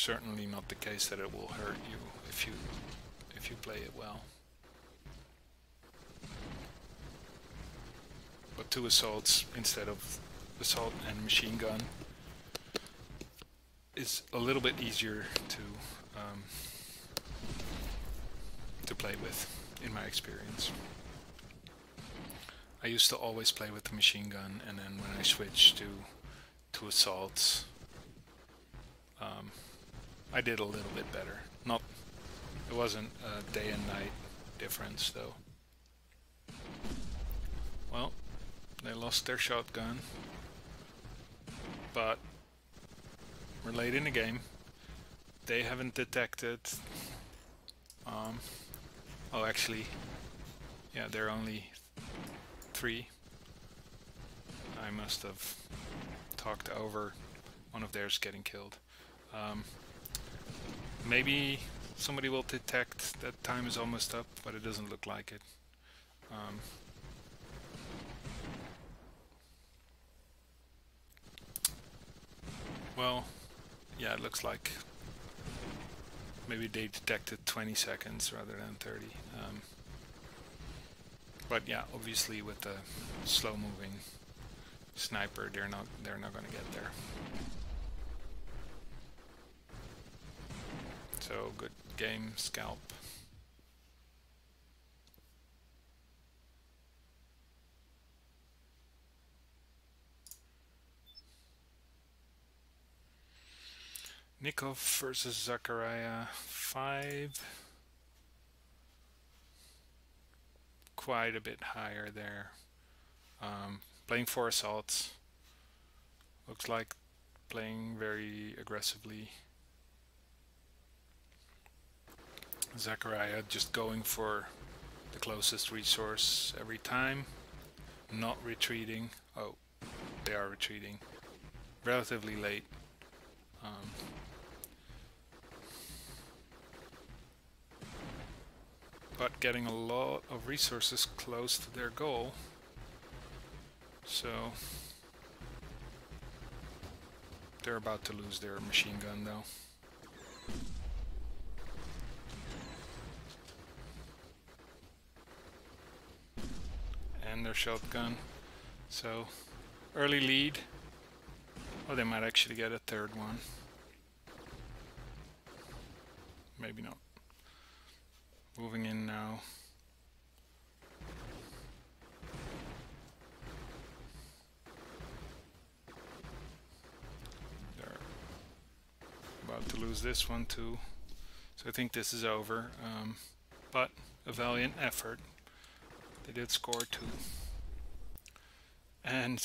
certainly not the case that it will hurt you if you play it well. But 2 assaults instead of assault and machine gun is a little bit easier to play with, in my experience. I used to always play with the machine gun, and then when I switched to assaults, I did a little bit better. It wasn't a day and night difference though. Well, they lost their shotgun, but we're late in the game. They haven't detected. Oh, actually, yeah, they're only 3. I must have talked over one of theirs getting killed. Maybe somebody will detect that time is almost up, but it doesn't look like it. Well, yeah, it looks like maybe they detected 20 seconds rather than 30. But yeah, obviously with the slow-moving sniper, they're not going to get there. So good game, scalp. Nikov versus Zachariah 5. Quite a bit higher there. Playing 4 assaults. Looks like playing very aggressively. Zachariah just going for the closest resource every time. Not retreating. Oh, they are retreating. Relatively late. But getting a lot of resources close to their goal. So they're about to lose their machine gun though. And their shotgun. So early lead. Oh, they might actually get a 3rd one. Maybe not. Moving in now. They're about to lose this one too. So I think this is over. But a valiant effort. They did score 2. And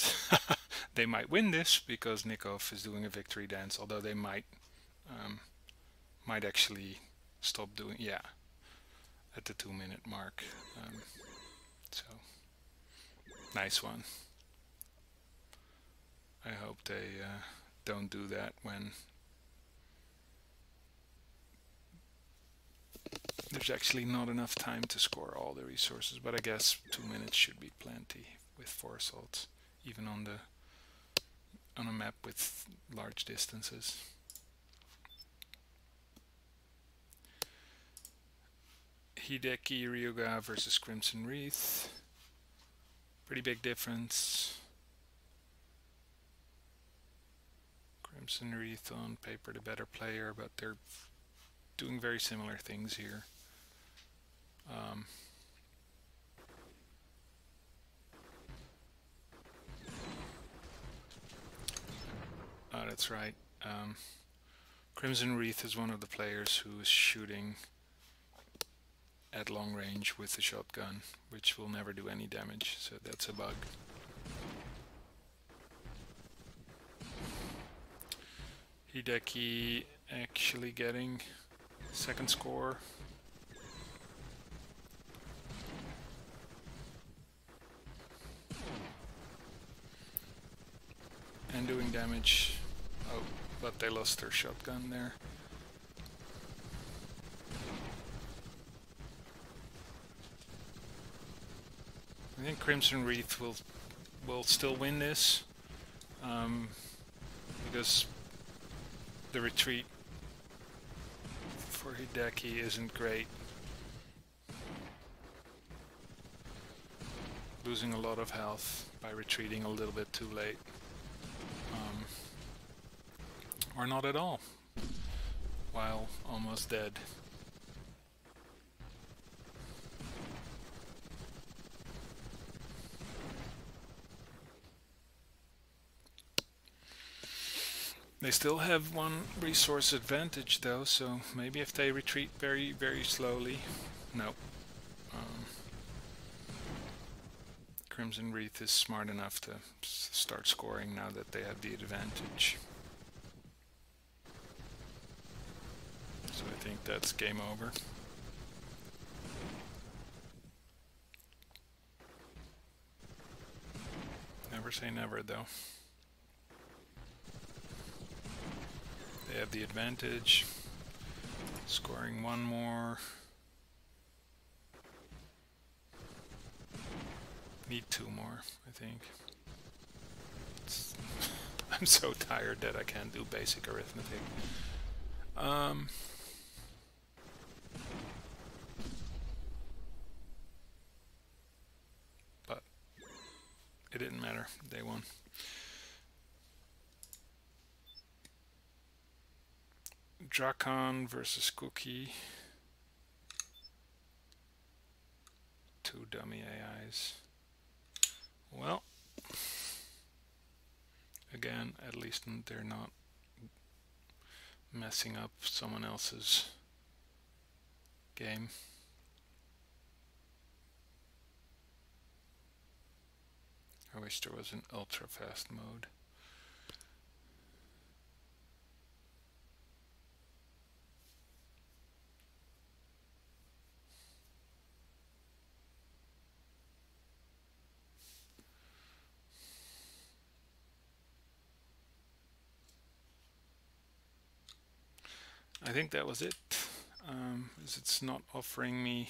they might win this because Nikov is doing a victory dance, although they might actually stop doing, yeah, at the 2-minute mark. So nice one. I hope they don't do that when there's actually not enough time to score all the resources, but I guess 2 minutes should be plenty with 4 assaults, even on a map with large distances. Hideki Ryuga versus Crimson Wreath. Pretty big difference. Crimson Wreath on paper the better player, but they're doing very similar things here. Oh, that's right. Crimson Wreath is one of the players who is shooting at long range with the shotgun, which will never do any damage, so that's a bug. Hideki actually getting 2nd score. And doing damage. Oh, but they lost their shotgun there. I think Crimson Wreath will still win this, because the retreat for Hideki isn't great. Losing a lot of health by retreating a little bit too late. Or not at all, while almost dead. They still have one resource advantage though, so maybe if they retreat very, very slowly. No. Crimson Wreath is smart enough to start scoring now that they have the advantage. So I think that's game over. Never say never though. They have the advantage. Scoring one more. Need two more, I think. I'm so tired that I can't do basic arithmetic. But it didn't matter. They won. Drakon versus Cookie. Two dummy AIs. Well, again, at least they're not messing up someone else's game. I wish there was an ultra fast mode. I think that was it, as it's not offering me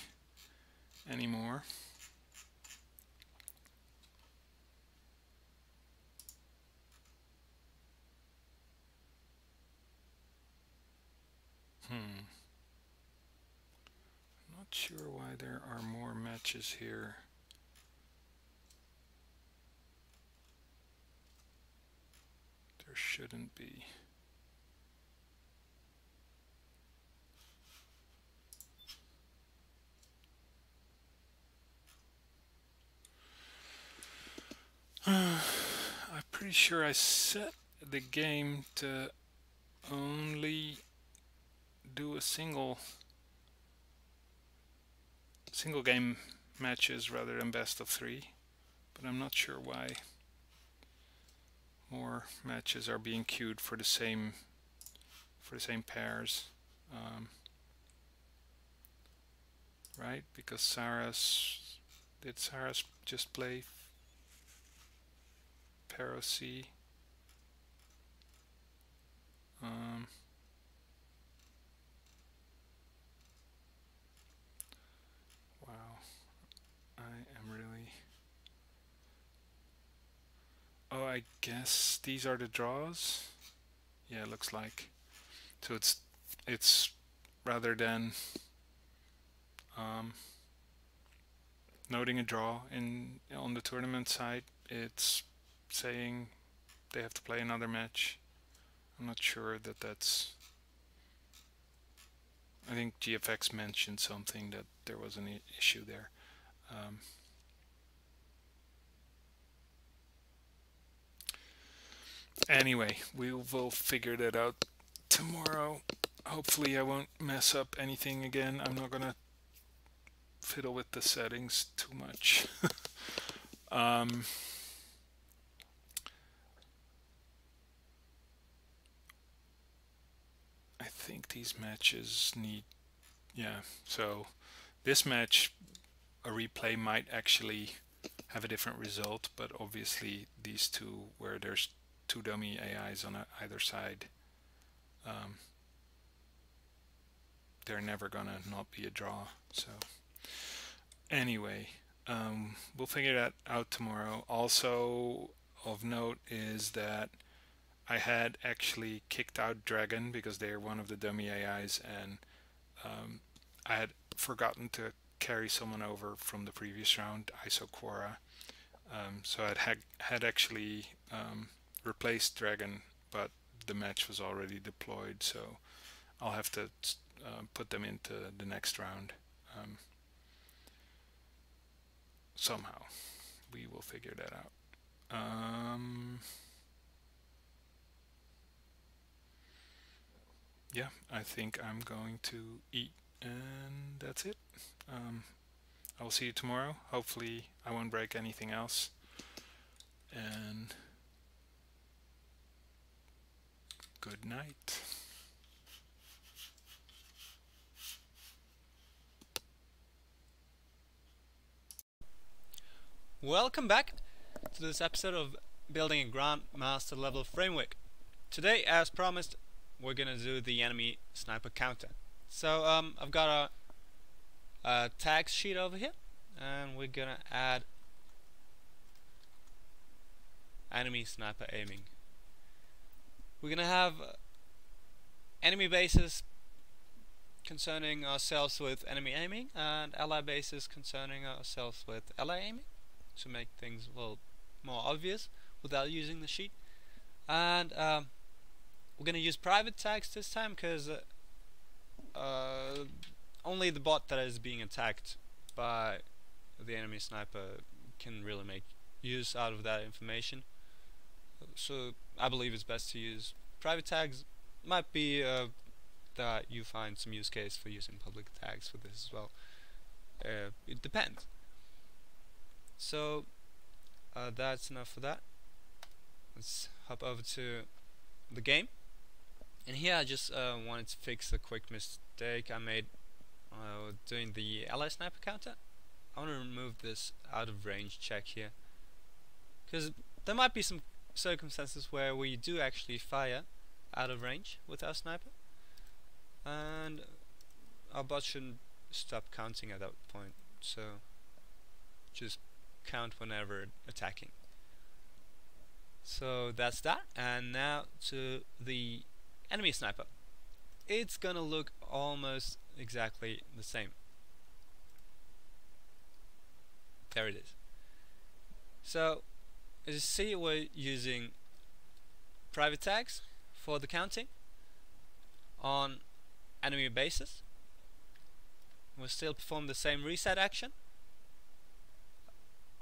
anymore. Not sure why there are more matches here. There shouldn't be. I'm pretty sure I set the game to only do a single game matches rather than best of 3, but I'm not sure why more matches are being queued for the same pairs. Right, because did Saras just play Pero C? Wow, I am really... Oh, I guess these are the draws? Yeah, it looks like. So it's rather than noting a draw on the tournament site, it's saying they have to play another match. I'm not sure that that's... I think GFX mentioned something that there was an issue there. Anyway, we will figure that out tomorrow. Hopefully I won't mess up anything again. I'm not gonna fiddle with the settings too much. I think these matches need... Yeah, so this match, a replay might actually have a different result, but obviously these two, where there's two dummy AIs on either side, they're never gonna not be a draw. So anyway, we'll figure that out tomorrow. Also of note is that I had actually kicked out Dragon because they're one of the dummy AIs, and I had forgotten to carry someone over from the previous round, ISO Quora. So had actually replaced Dragon, but the match was already deployed, so I'll have to put them into the next round. Somehow. We will figure that out. Yeah, I think I'm going to eat, and that's it. I will see you tomorrow. Hopefully, I won't break anything else. And good night. Welcome back to this episode of Building a Grandmaster Level Framework. Today, as promised, we're gonna do the enemy sniper counter. So I've got a tags sheet over here, and we're gonna add enemy sniper aiming. We're gonna have enemy bases concerning ourselves with enemy aiming, and ally bases concerning ourselves with ally aiming, to make things a little more obvious without using the sheet. And we're going to use private tags this time, because only the bot that is being attacked by the enemy sniper can really make use out of that information. So I believe it's best to use private tags. Might be that you find some use case for using public tags for this as well. It depends. So that's enough for that. Let's hop over to the game. And here I just wanted to fix a quick mistake I made doing the ally sniper counter. I want to remove this out of range check here, because there might be some circumstances where we do actually fire out of range with our sniper, and our bot shouldn't stop counting at that point. So just count whenever attacking. So that's that. And now to the enemy sniper. It's gonna look almost exactly the same. There it is. So as you see, we're using private tags for the counting on enemy bases. We'll still perform the same reset action.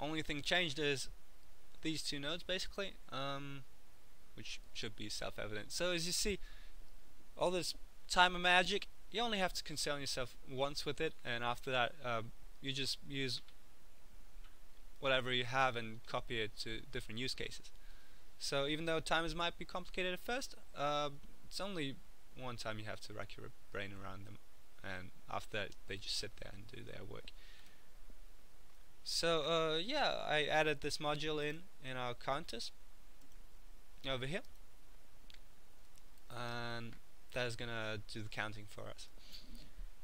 Only thing changed is these two nodes, basically, which should be self-evident. So as you see, all this timer magic, you only have to concern yourself once with it, and after that you just use whatever you have and copy it to different use cases. So even though timers might be complicated at first, it's only one time you have to rack your brain around them, and after that they just sit there and do their work. So yeah, I added this module in our counters over here, and that is gonna do the counting for us.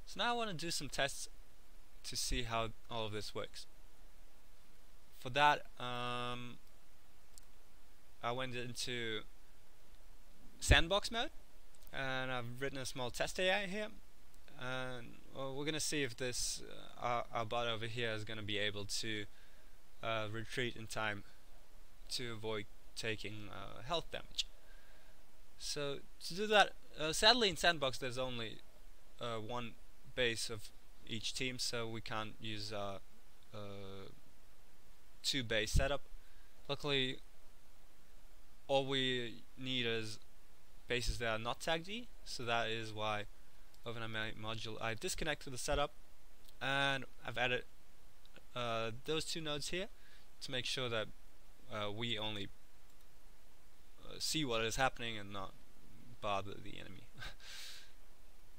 So now I want to do some tests to see how all of this works. For that, I went into sandbox mode, and I've written a small test AI here, and we're gonna see if this our bot over here is gonna be able to retreat in time to avoid taking health damage. So to do that, sadly in sandbox there's only one base of each team, so we can't use two base setup. Luckily, all we need is bases that are not tagged E, so that is why over in my module I disconnected the setup, and I've added those two nodes here to make sure that we only see what is happening and not bother the enemy.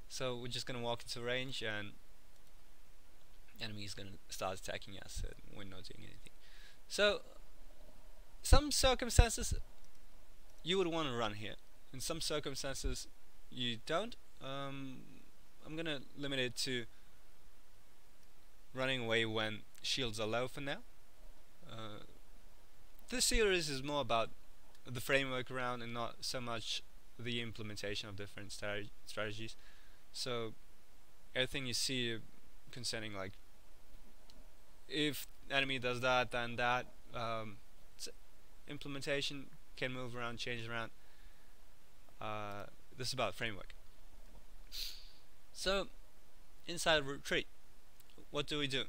So we're just gonna walk into range, and enemy is gonna start attacking us, and we're not doing anything. So some circumstances you would want to run here. In some circumstances you don't. I'm gonna limit it to running away when shields are low for now. This series is more about the framework around and not so much the implementation of different strategies. So everything you see concerning like if enemy does that, then that implementation can move around, change around. This is about framework. So inside retreat, what do we do?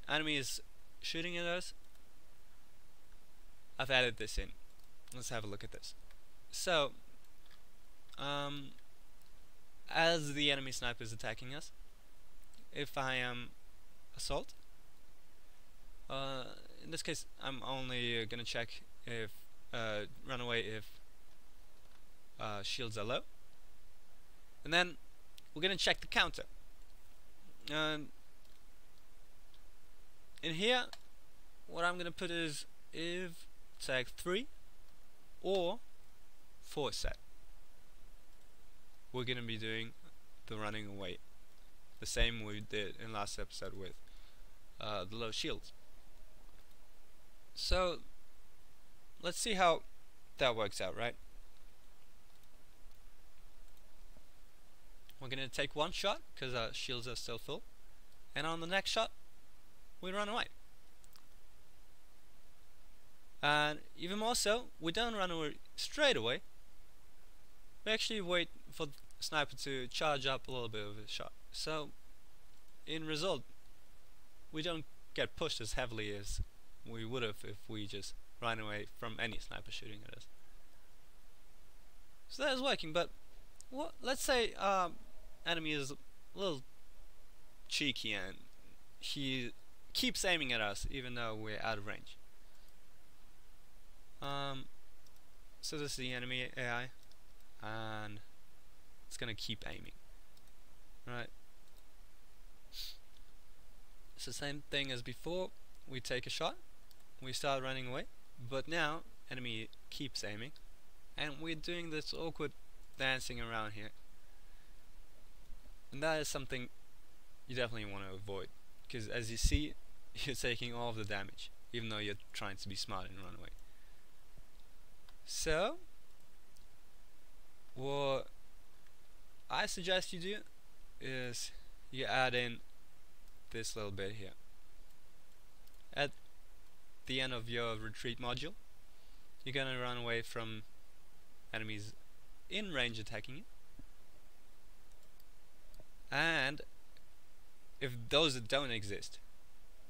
Enemy is shooting at us. I've added this in. Let's have a look at this. So as the enemy sniper is attacking us, if I am assault, in this case I'm only gonna check if run away if shields are low, and then we're gonna check the counter. In here what I'm gonna put is if tag 3 or 4 set. We're gonna be doing the running away, the same we did in last episode with the low shields. So let's see how that works out, right? We're gonna take one shot because our shields are still full, and on the next shot we run away. And even more so, we don't run away straight away. We actually wait for the sniper to charge up a little bit of a shot. So in result, we don't get pushed as heavily as we would have if we just ran away from any sniper shooting at us. So that is working, but what? Let's say enemy is a little cheeky and he keeps aiming at us even though we're out of range. So this is the enemy AI, and it's gonna keep aiming, right? It's the same thing as before. We take a shot, we start running away, but now enemy keeps aiming, and we're doing this awkward dancing around here, and that is something you definitely want to avoid, because as you see, you're taking all of the damage even though you're trying to be smart and run away. So what I suggest you do is you add in this little bit here. At the end of your retreat module, you're gonna run away from enemies in range attacking you, and if those don't exist,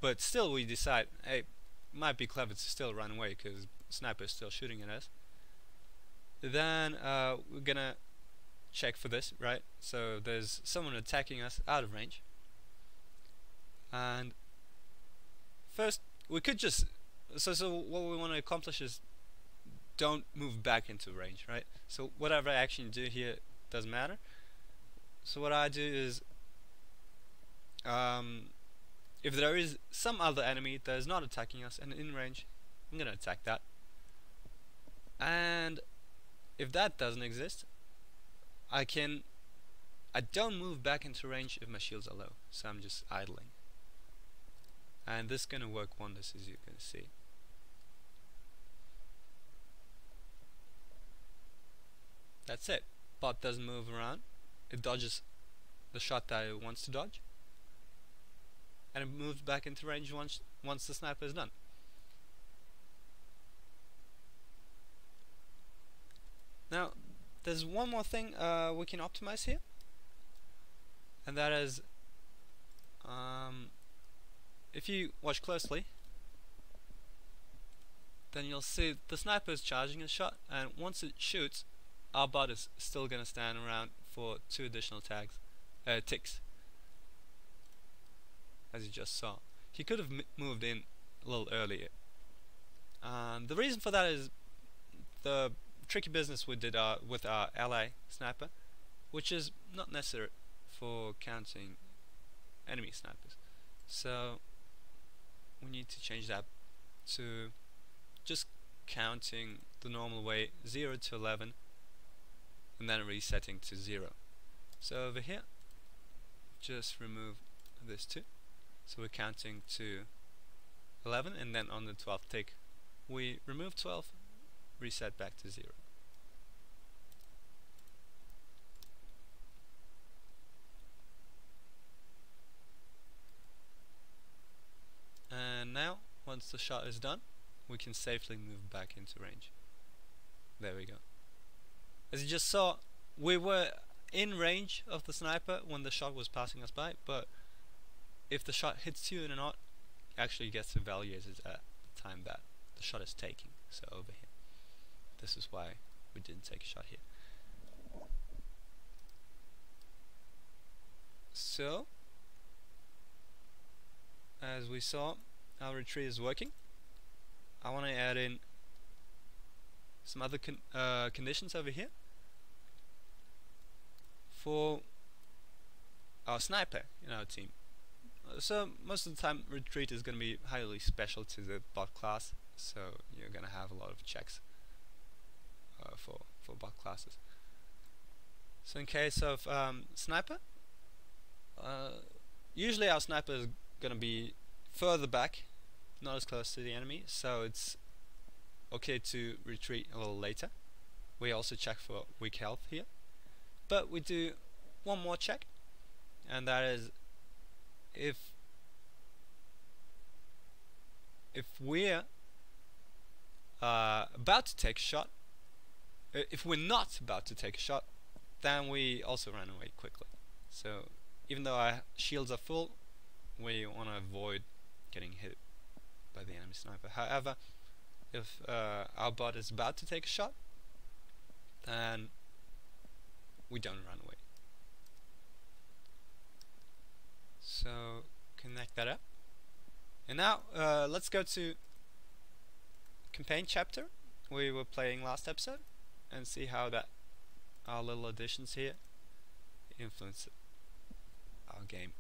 but still we decide, hey, it might be clever to still run away because sniper is still shooting at us, then we're gonna check for this, right? So there's someone attacking us out of range, and first we could just so what we want to accomplish is don't move back into range, right? So whatever action you do here doesn't matter. So what I do is if there is some other enemy that is not attacking us and in range, I'm gonna attack that, and if that doesn't exist, I don't move back into range if my shields are low, so I'm just idling, and this is gonna work wonders, as you can see. That's it. Bot doesn't move around, it dodges the shot that it wants to dodge, and it moves back into range once the sniper is done. Now there's one more thing we can optimize here, and that is if you watch closely, then you'll see the sniper is charging a shot, and once it shoots, our bot is still gonna stand around for 2 additional ticks, as you just saw. He could have moved in a little earlier. The reason for that is the tricky business we did with our ally sniper, which is not necessary for counting enemy snipers. So we need to change that to just counting the normal way, 0 to 11, and then resetting to 0. So over here, just remove this 2. So we're counting to 11, and then on the 12th tick, we remove 12, reset back to 0. once the shot is done, we can safely move back into range. There we go. As you just saw, we were in range of the sniper when the shot was passing us by, but if the shot hits you or not, actually gets evaluated at the time that the shot is taking. So over here. This is why we didn't take a shot here. So, as we saw, our retreat is working. I want to add in some other conditions over here for our sniper in our team. So most of the time retreat is going to be highly special to the bot class, so you're going to have a lot of checks for bot classes. So in case of sniper, usually our sniper is going to be further back, not as close to the enemy, so it's okay to retreat a little later. We also check for weak health here, but we do one more check, and that is if we're about to take a shot, if we're not about to take a shot, then we also run away quickly. So even though our shields are full, we want to avoid getting hit by the enemy sniper. However, if our bot is about to take a shot, then we don't run away. So connect that up, and now let's go to campaign chapter we were playing last episode and see how that our little additions here influence our game.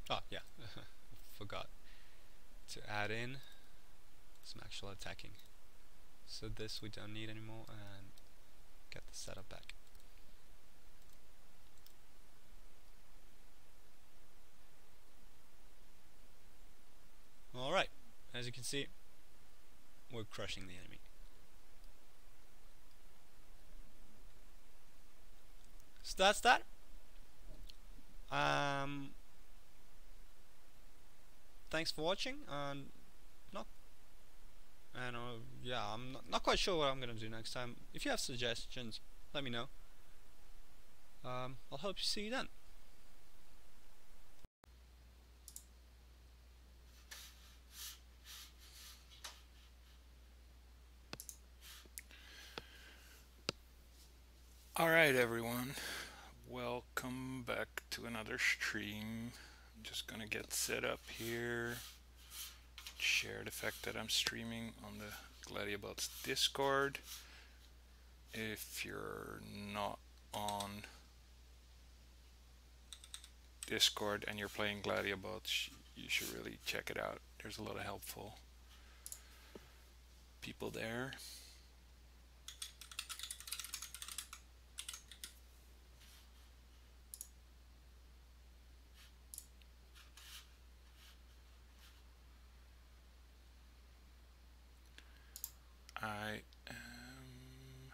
Oh yeah, forgot to add in some actual attacking. So this we don't need anymore, and get the setup back. Alright, as you can see, we're crushing the enemy. So that's that. Thanks for watching, and yeah, I'm not quite sure what I'm gonna do next time. If you have suggestions, let me know. I'll hope to see you then. Alright everyone, welcome back to another stream. I'm just gonna get set up here, share the fact that I'm streaming on the Gladiabots Discord. If you're not on Discord and you're playing Gladiabots, you should really check it out. There's a lot of helpful people there. I am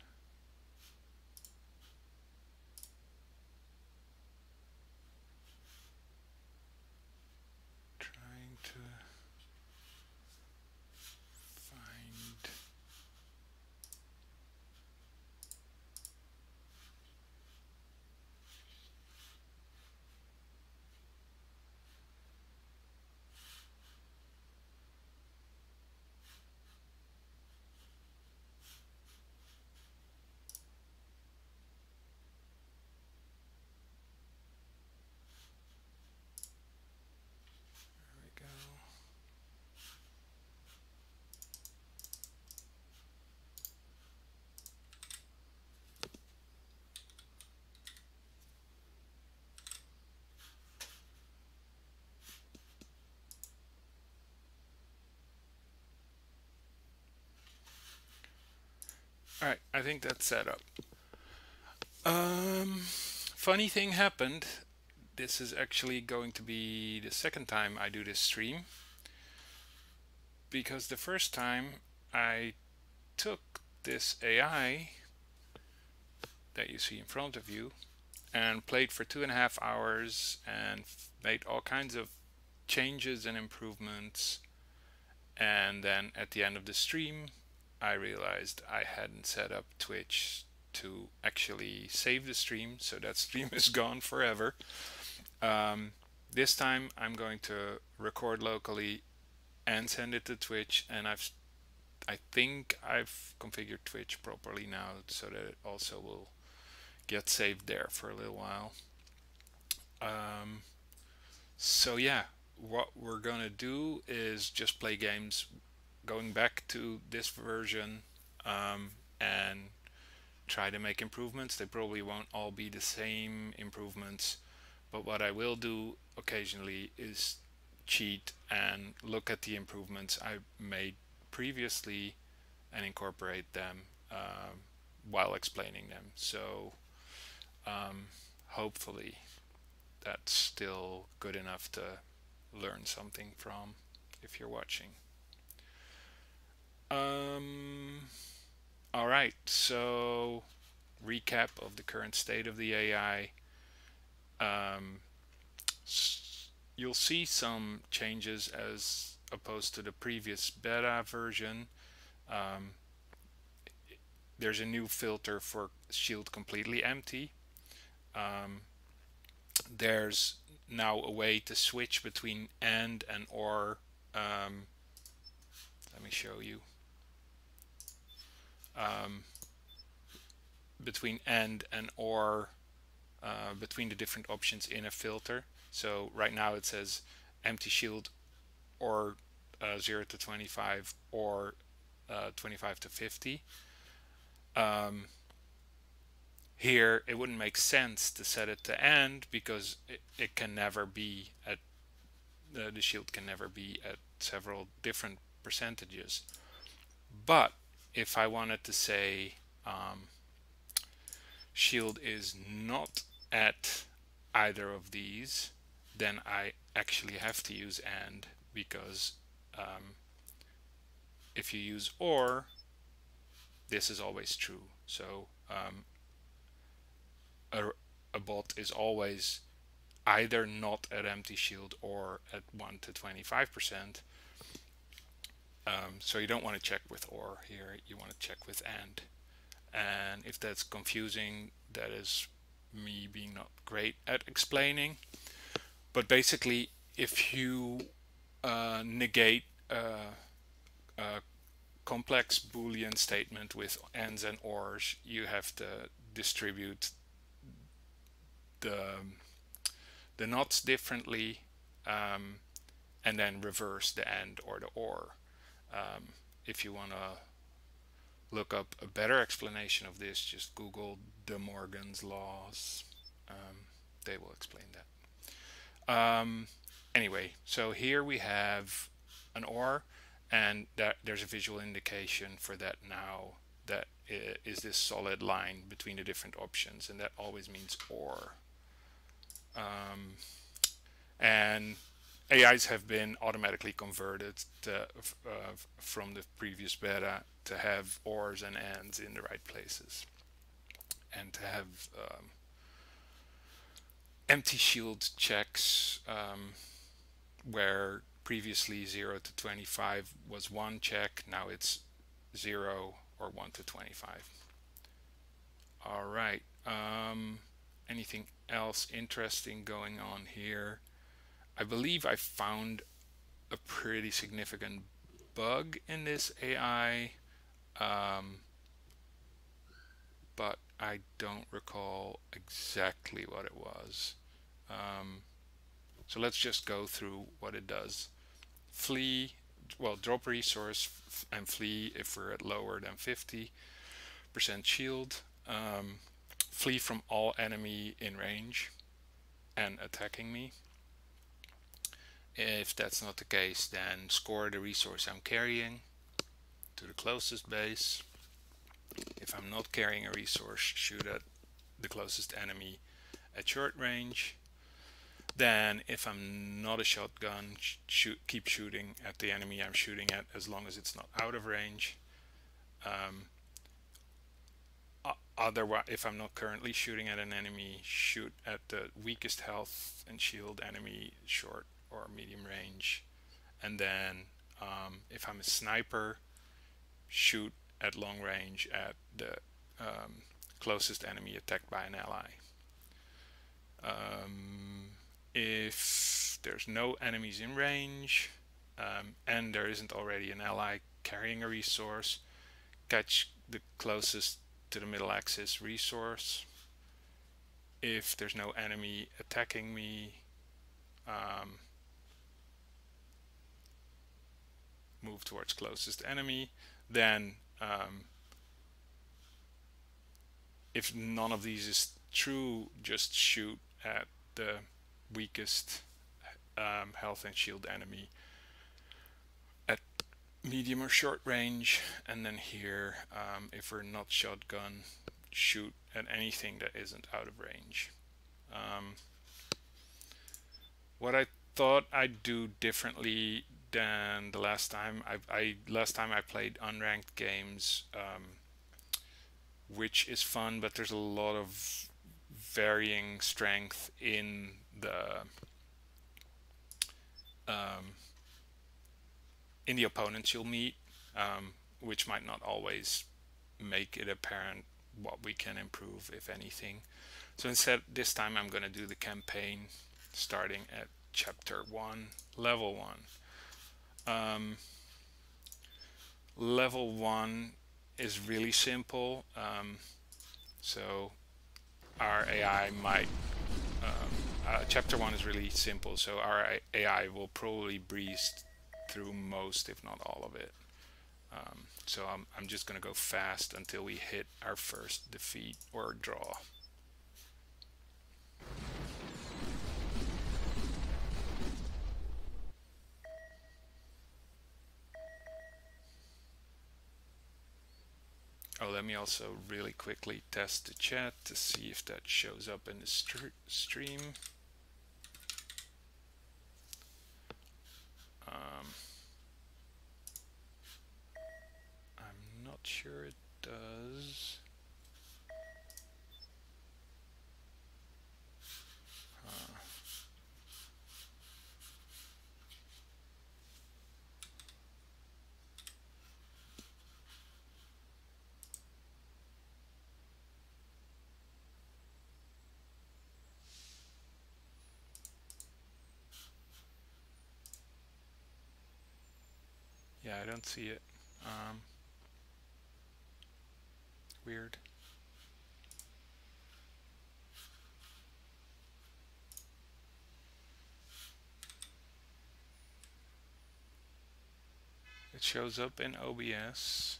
trying to find Alright, I think that's set up. Funny thing happened. This is actually going to be the second time I do this stream, because the first time I took this AI that you see in front of you and played for 2.5 hours and made all kinds of changes and improvements, and then at the end of the stream I realized I hadn't set up Twitch to actually save the stream, so that stream is gone forever. This time I'm going to record locally and send it to Twitch, and I think I've configured Twitch properly now so that it also will get saved there for a little while. So yeah, what we're gonna do is just play games going back to this version, and try to make improvements. They probably won't all be the same improvements, but what I will do occasionally is cheat and look at the improvements I made previously and incorporate them while explaining them. So hopefully that's still good enough to learn something from if you're watching. All right, so recap of the current state of the AI. You'll see some changes as opposed to the previous beta version. There's a new filter for shield completely empty. There's now a way to switch between and or. Let me show you. Between and or, between the different options in a filter. So right now it says empty shield or 0 to 25 or 25 to 50. Here it wouldn't make sense to set it to and because it can never be at the shield can never be at several different percentages. But if I wanted to say shield is not at either of these, then I actually have to use and, because if you use or, this is always true. So a bot is always either not at empty shield or at 1 to 25%. So you don't want to check with or here, you want to check with and. And if that's confusing, that is me being not great at explaining. But basically, if you negate a complex Boolean statement with ands and ors, you have to distribute the nots differently, and then reverse the and or the or. If you want to look up a better explanation of this, just Google De Morgan's laws. They will explain that. Anyway, so here we have an or, and that there's a visual indication for that now. That is this solid line between the different options, and that always means or. And AIs have been automatically converted to, from the previous beta to have ors and ands in the right places, and to have empty shield checks where previously 0 to 25 was one check, now it's 0 or 1 to 25. All right. Anything else interesting going on here? I believe I found a pretty significant bug in this AI, but I don't recall exactly what it was. So let's just go through what it does. Flee, well, drop resource and flee if we're at lower than 50% shield. Flee from all enemy in range and attacking me. If that's not the case, then score the resource I'm carrying to the closest base. If I'm not carrying a resource, shoot at the closest enemy at short range. Then if I'm not a shotgun, keep shooting at the enemy I'm shooting at as long as it's not out of range. Otherwise, if I'm not currently shooting at an enemy, shoot at the weakest health and shield enemy, short or medium range. And then if I'm a sniper, shoot at long range at the closest enemy attacked by an ally. If there's no enemies in range and there isn't already an ally carrying a resource, catch the closest to the middle axis resource. If there's no enemy attacking me, move towards closest enemy. Then if none of these is true, just shoot at the weakest health and shield enemy at medium or short range. And then here, if we're not shotgun, shoot at anything that isn't out of range. What I thought I'd do differently than the last time last time I played unranked games, which is fun, but there's a lot of varying strength in the opponents you'll meet, which might not always make it apparent what we can improve, if anything. So instead, this time I'm going to do the campaign starting at chapter 1, level 1. Level 1 is really simple. So our AI might chapter 1 is really simple, so our AI will probably breeze through most, if not all of it. So I'm just gonna go fast until we hit our first defeat or draw. Oh, let me also really quickly test the chat to see if that shows up in the stream. I'm not sure it does. Yeah, I don't see it. Weird. It shows up in OBS,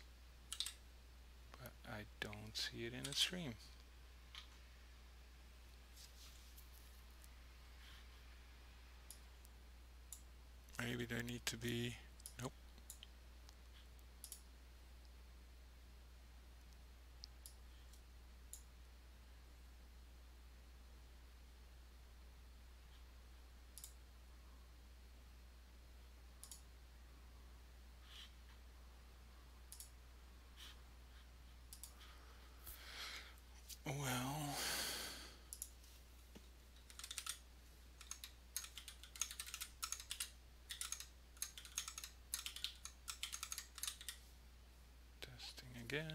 but I don't see it in the stream. Maybe there need to be... Nope. Well, testing again.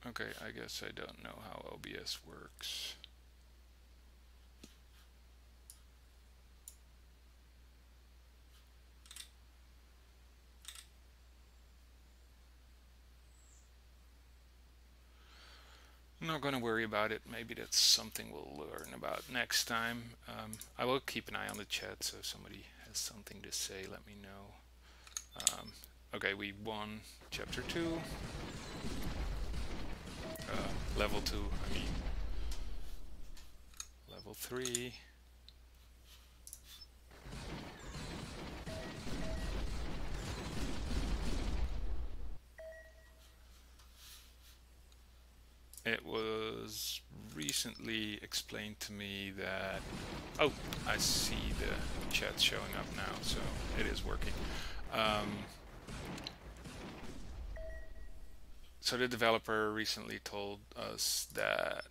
Okay, I guess I don't know how OBS works. I'm not going to worry about it. Maybe that's something we'll learn about next time. I will keep an eye on the chat, so if somebody has something to say, let me know. Okay, we won chapter 2. Level 2, I mean. Level 3. it was recently explained to me that, oh, I see the chat showing up now, so it is working. So the developer recently told us that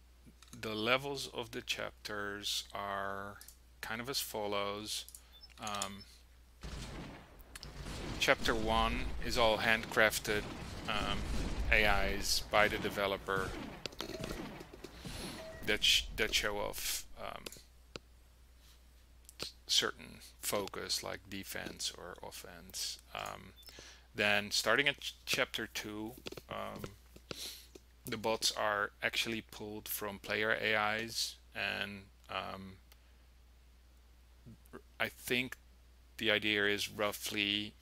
the levels of the chapters are kind of as follows. Chapter 1 is all handcrafted AIs by the developer that show off certain focus like defense or offense. Then starting at chapter 2, the bots are actually pulled from player AIs, and I think the idea is roughly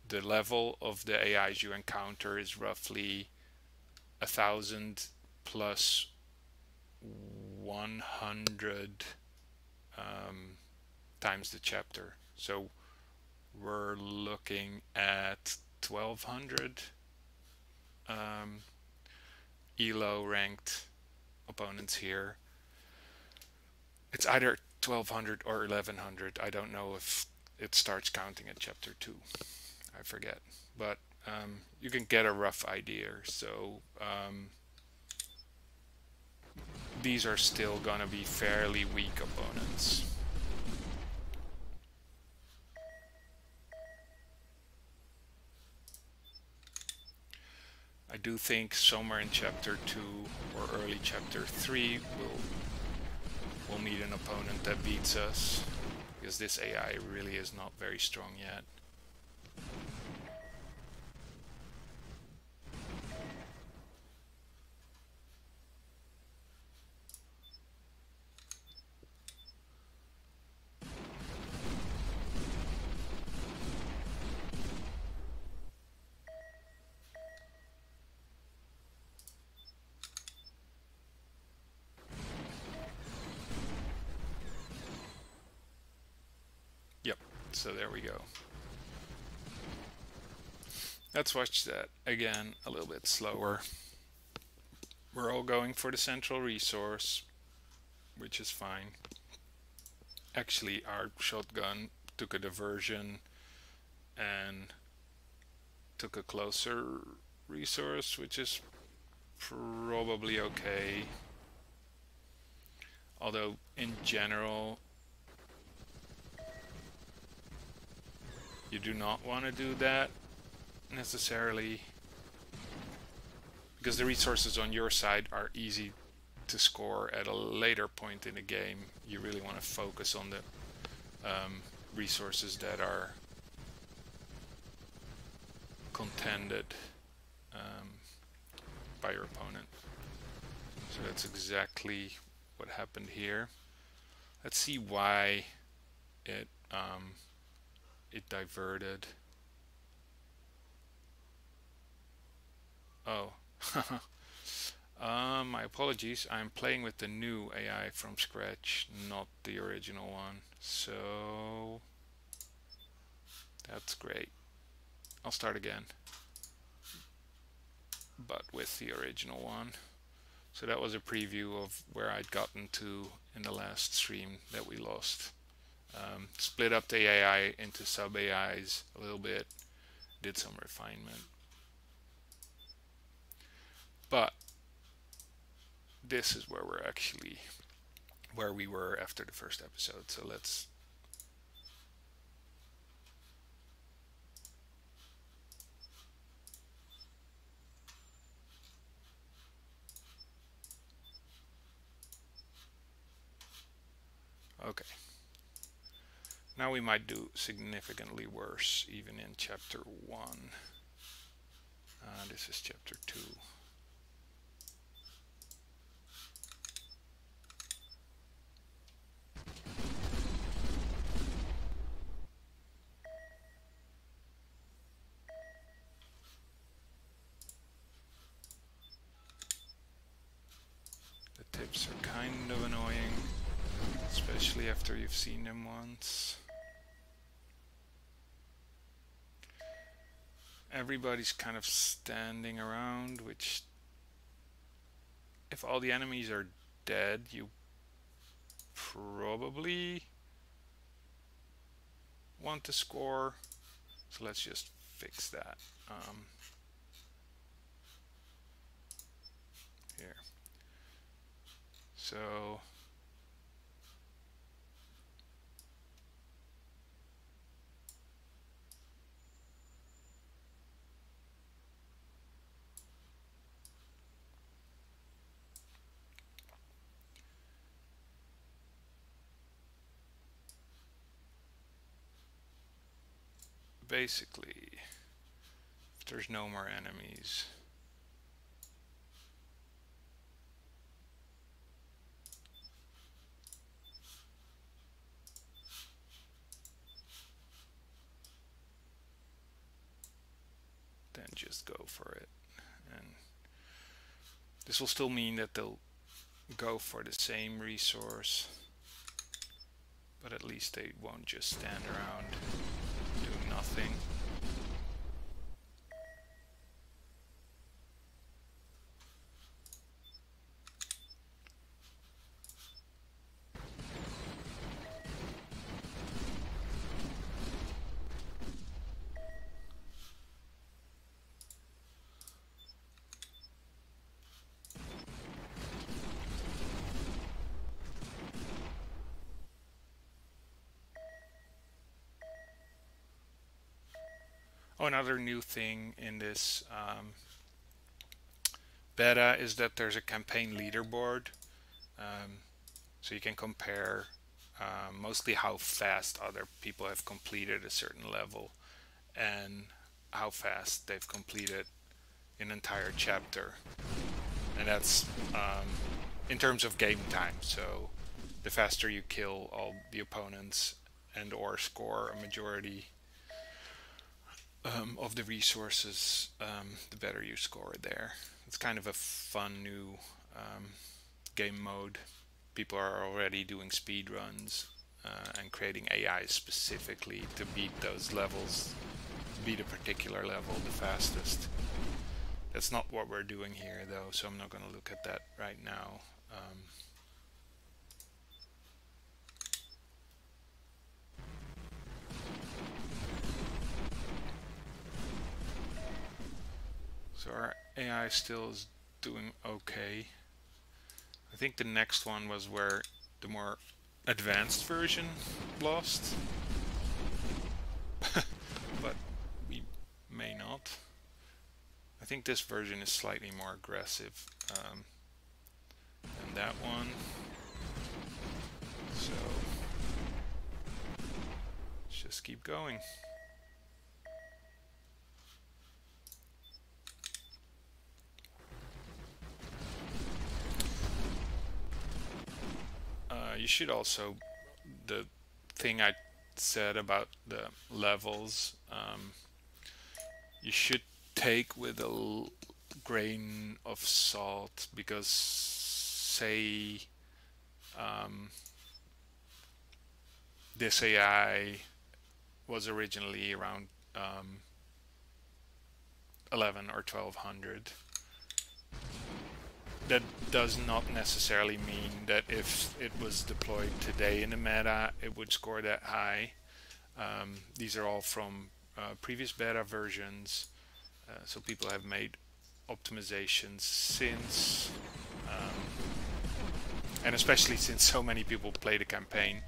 the level of the AIs you encounter is roughly 1,000 plus 100 times the chapter. So we're looking at 1,200 ELO ranked opponents here. It's either 1,200 or 1,100. I don't know if it starts counting at chapter 2. I forget. But you can get a rough idea. So these are still gonna be fairly weak opponents. I do think somewhere in chapter 2 or early chapter 3 we'll meet an opponent that beats us, because this AI really is not very strong yet. Yep, so there we go. Let's watch that again a little bit slower. We're all going for the central resource, which is fine. Actually, our shotgun took a diversion and took a closer resource, which is probably okay. Although in general you do not want to do that necessarily, because the resources on your side are easy to score at a later point in the game. You really want to focus on the resources that are contended by your opponent. So that's exactly what happened here. Let's see why it diverted. Oh, my apologies. I'm playing with the new AI from scratch, not the original one. So that's great. I'll start again, but with the original one. So that was a preview of where I'd gotten to in the last stream that we lost. Split up the AI into sub AIs a little bit, did some refinement. But this is where we're actually where we were after the first episode. So let's okay. Now we might do significantly worse even in chapter 1. This is chapter 2. The tips are kind of annoying, especially after you've seen them once. everybody's kind of standing around, which if all the enemies are dead, you probably want to score. So let's just fix that here. So basically, if there's no more enemies, then just go for it. And this will still mean that they'll go for the same resource, but at least they won't just stand around doing nothing. Oh, another new thing in this beta is that there's a campaign leaderboard. So you can compare mostly how fast other people have completed a certain level and how fast they've completed an entire chapter. And that's in terms of game time. So the faster you kill all the opponents and or score a majority of the resources, the better you score there. It's kind of a fun new game mode. People are already doing speed runs and creating AI specifically to beat those levels, beat a particular level the fastest. That's not what we're doing here though, so I'm not going to look at that right now. So our AI still is doing okay. I think the next one was where the more advanced version lost. But we may not. I think this version is slightly more aggressive than that one. So let's just keep going. You should also, the thing I said about the levels, you should take with a grain of salt, because say this AI was originally around 11 or 1200. That does not necessarily mean that if it was deployed today in the meta it would score that high. These are all from previous beta versions, so people have made optimizations since, and especially since so many people play the campaign,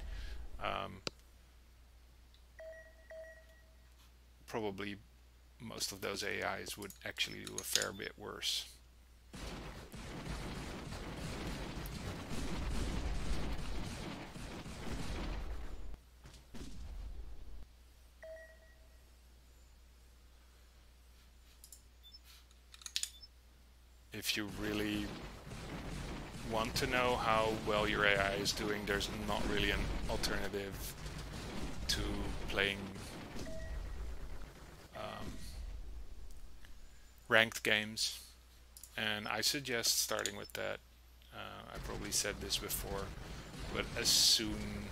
probably most of those AIs would actually do a fair bit worse. If you really want to know how well your AI is doing, there's not really an alternative to playing ranked games, and I suggest starting with that. I probably said this before, but as soon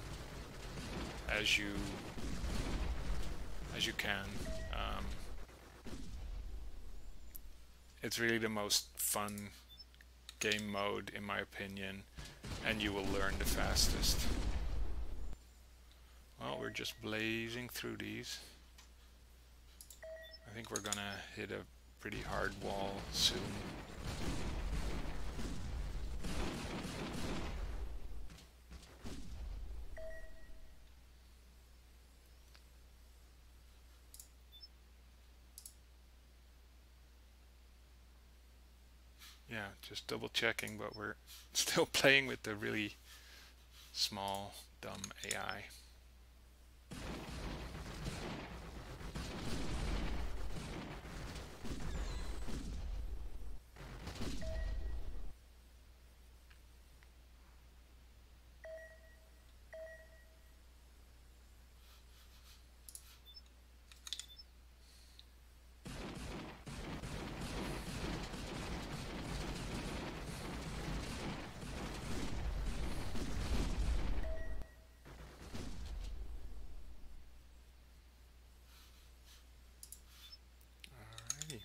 as you can, It's really the most fun game mode in my opinion, and you will learn the fastest. Well, we're just blazing through these. I think we're gonna hit a pretty hard wall soon. Yeah, just double checking, but we're still playing with the really small, dumb AI. Alrighty.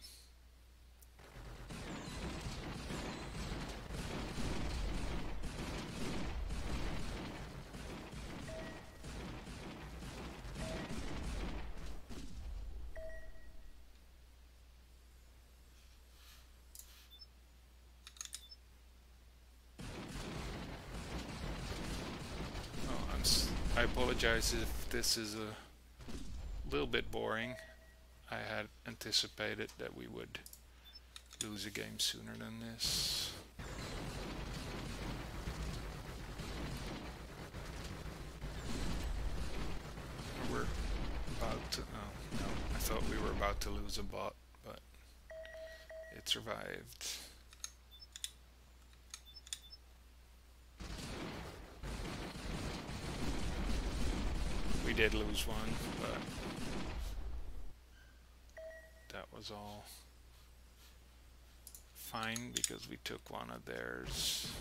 I apologize if this is a little bit boring. I had anticipated that we would lose a game sooner than this. We're about to... Oh, no. I thought we were about to lose a bot, but it survived. We did lose one, but that was all fine because we took one of theirs.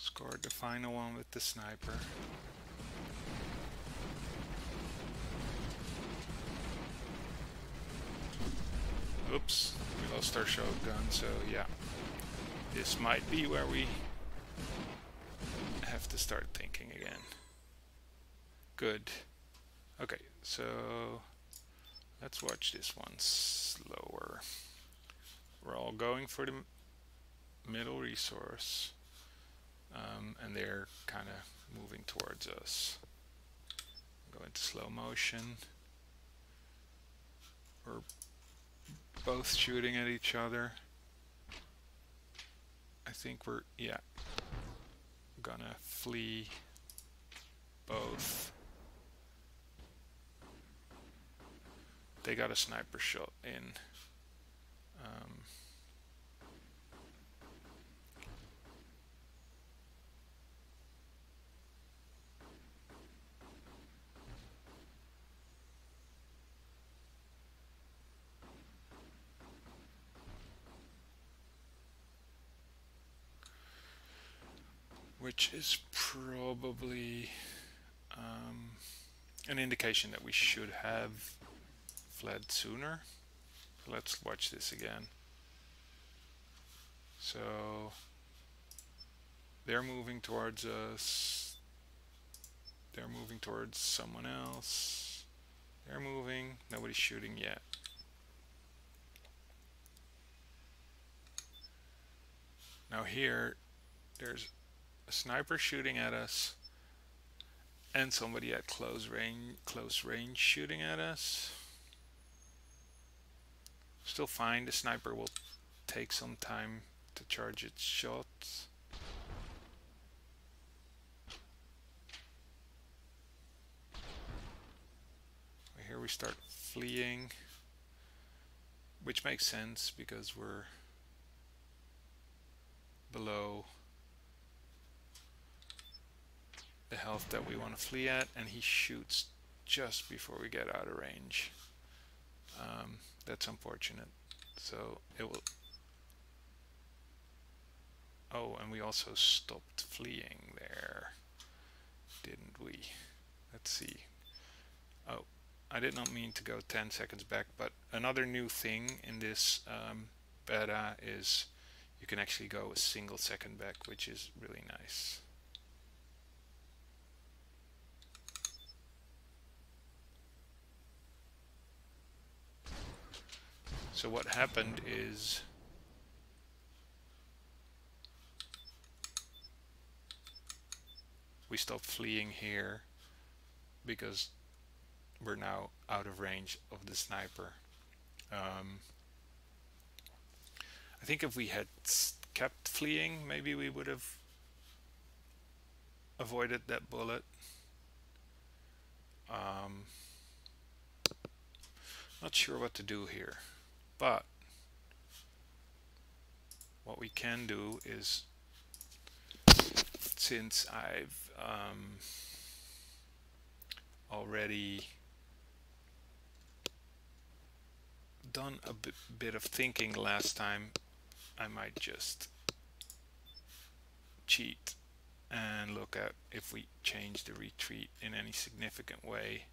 Scored the final one with the sniper. Oops, we lost our shotgun, so yeah. This might be where we have to start thinking again. Good. Okay, so let's watch this one slower. We're all going for the middle resource. And they're kind of moving towards us. Go into slow motion. We're both shooting at each other. I think we're, yeah, gonna flee both. They got a sniper shot in. Which is probably an indication that we should have fled sooner. Let's watch this again. So they're moving towards us. They're moving towards someone else. They're moving. Nobody's shooting yet. Now here, there's a sniper shooting at us, and somebody at close range shooting at us. Still fine. The sniper will take some time to charge its shots. start fleeing, which makes sense because we're below the health that we want to flee at, and he shoots just before we get out of range. That's unfortunate. So it will... Oh, and we also stopped fleeing there, didn't we? Let's see. Oh, I did not mean to go 10 seconds back, but another new thing in this beta is you can actually go a single second back, which is really nice. So what happened is we stopped fleeing here because we're now out of range of the sniper. I think if we had kept fleeing, maybe we would have avoided that bullet. Not sure what to do here, but what we can do is, since I've already done a bit of thinking last time, I might just cheat and look at if we change the retreat in any significant way.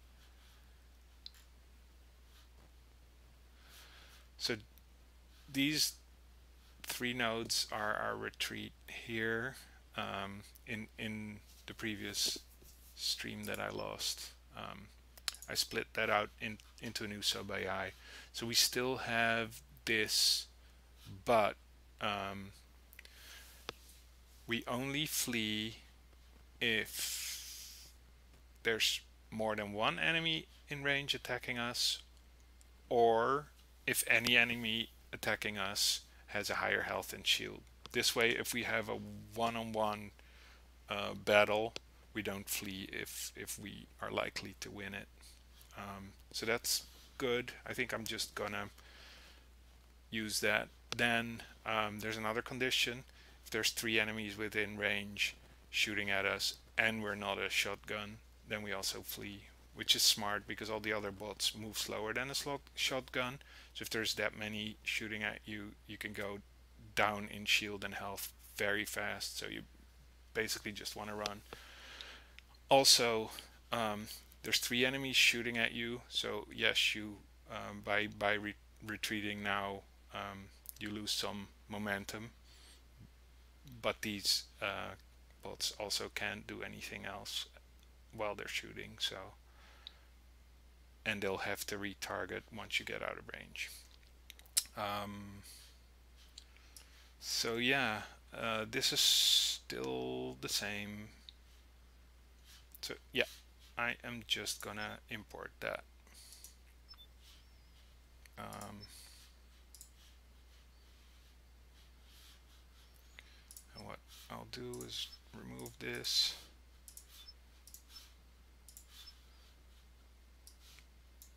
So these 3 nodes are our retreat here. In the previous stream that I lost, I split that out into a new sub AI. So we still have this, but we only flee if there's more than one enemy in range attacking us, or if any enemy attacking us has a higher health and shield. This way, if we have a one-on-one battle, we don't flee if we are likely to win it. So that's good. I think I'm just gonna use that. Then there's another condition. If there's 3 enemies within range shooting at us and we're not a shotgun, then we also flee, which is smart because all the other bots move slower than a shotgun. So if there's that many shooting at you, you can go down in shield and health very fast. So you basically just want to run. Also, there's 3 enemies shooting at you. So yes, you by retreating now, you lose some momentum. But these bots also can't do anything else while they're shooting. So, and they'll have to retarget once you get out of range. So yeah, this is still the same. So yeah, I am just gonna import that. And what I'll do is remove this.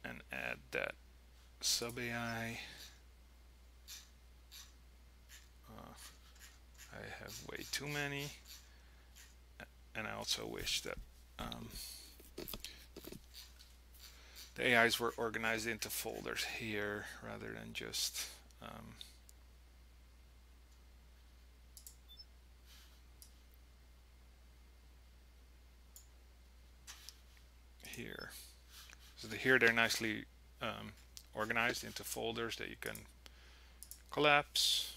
And add that sub AI. I have way too many, and I also wish that the AIs were organized into folders here rather than just here. So here they're nicely organized into folders that you can collapse.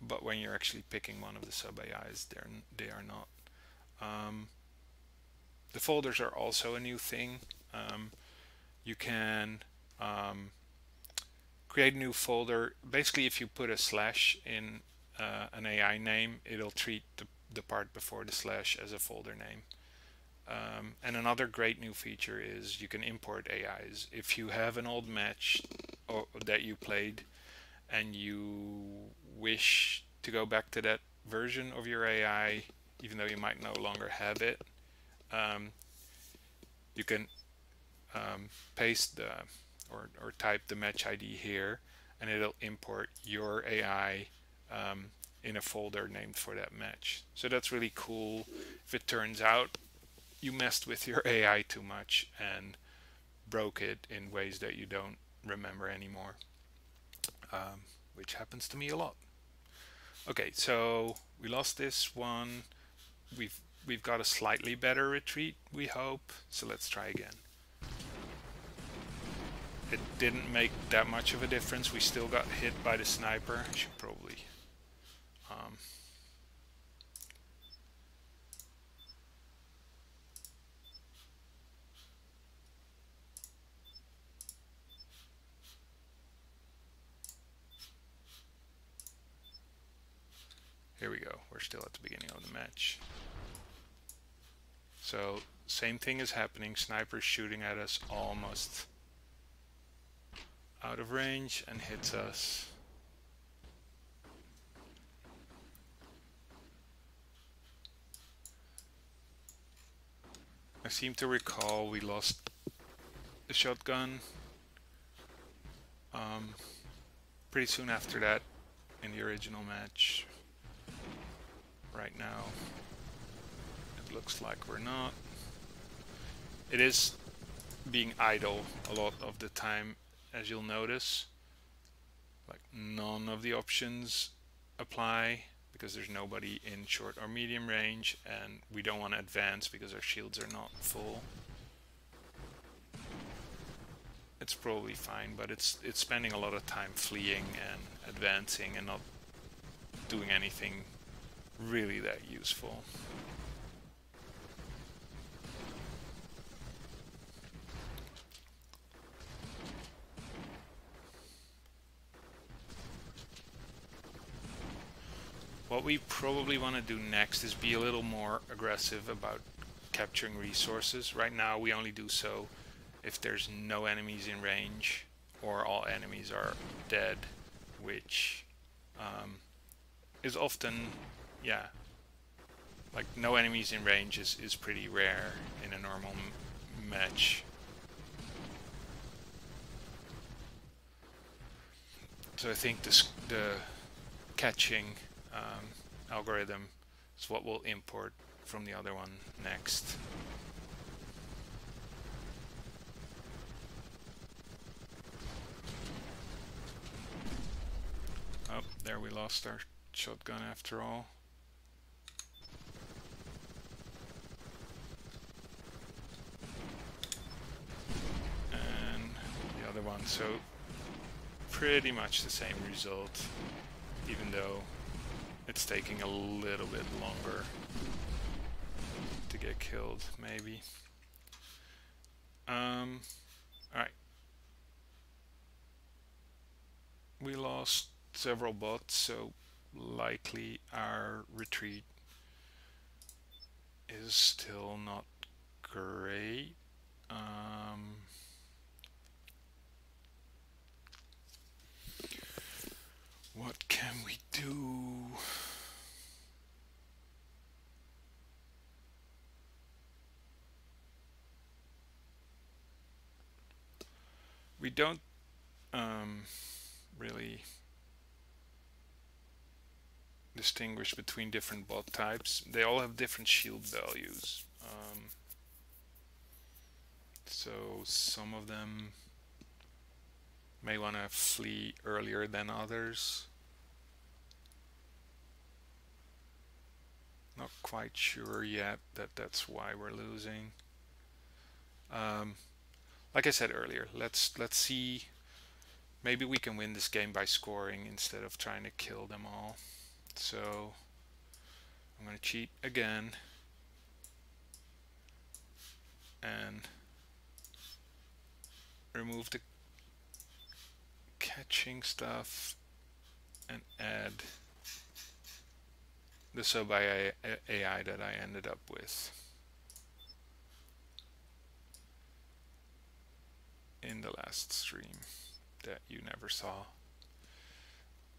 But when you're actually picking one of the sub AIs, they are not. The folders are also a new thing. You can create a new folder. Basically, if you put a slash in an AI name, it'll treat the part before the slash as a folder name. And another great new feature is you can import AIs. If you have an old match that you played and you wish to go back to that version of your AI, even though you might no longer have it, you can paste the or type the match ID here, and it'll import your AI in a folder named for that match. So that's really cool. If it turns out you messed with your AI too much and broke it in ways that you don't remember anymore, which happens to me a lot. Okay, so we lost this one. We've got a slightly better retreat, we hope. So let's try again. It didn't make that much of a difference. We still got hit by the sniper. I should probably here we go. We're still at the beginning of the match. So same thing is happening. Sniper's shooting at us almost out of range and hits us. I seem to recall we lost the shotgun pretty soon after that in the original match. Right now it looks like we're not. It is being idle a lot of the time, as you'll notice. Like none of the options apply because there's nobody in short or medium range, and we don't want to advance because our shields are not full. It's probably fine, but it's spending a lot of time fleeing and advancing and not doing anything really that useful. What we probably want to do next is be a little more aggressive about capturing resources. Right now we only do so if there's no enemies in range or all enemies are dead, which is often, yeah, like no enemies in range is pretty rare in a normal match. So I think the catching algorithm is what we'll import from the other one next. Oh, there we lost our shotgun after all. And the other one, so pretty much the same result, even though it's taking a little bit longer to get killed, maybe. Alright. We lost several bots, so likely our retreat is still not great. What can we do? We don't really distinguish between different bot types. They all have different shield values. So some of them may want to flee earlier than others. Not quite sure yet that that's why we're losing. Like I said earlier, let's see. Maybe we can win this game by scoring instead of trying to kill them all. So I'm going to cheat again and remove the catching stuff and add the sub AI that I ended up with in the last stream that you never saw.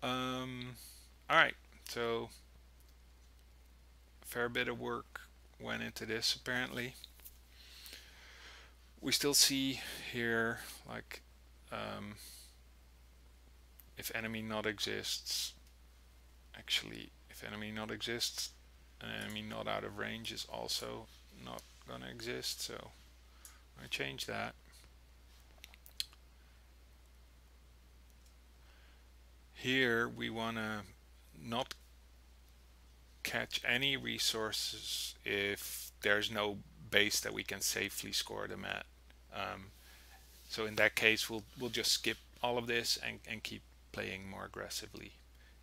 Alright, so a fair bit of work went into this apparently. we still see here, like, if enemy not exists, actually, if enemy not exists, an enemy not out of range is also not gonna exist, so I change that. Here we wanna not catch any resources if there's no base that we can safely score them at. So in that case, we'll just skip all of this and keep playing more aggressively.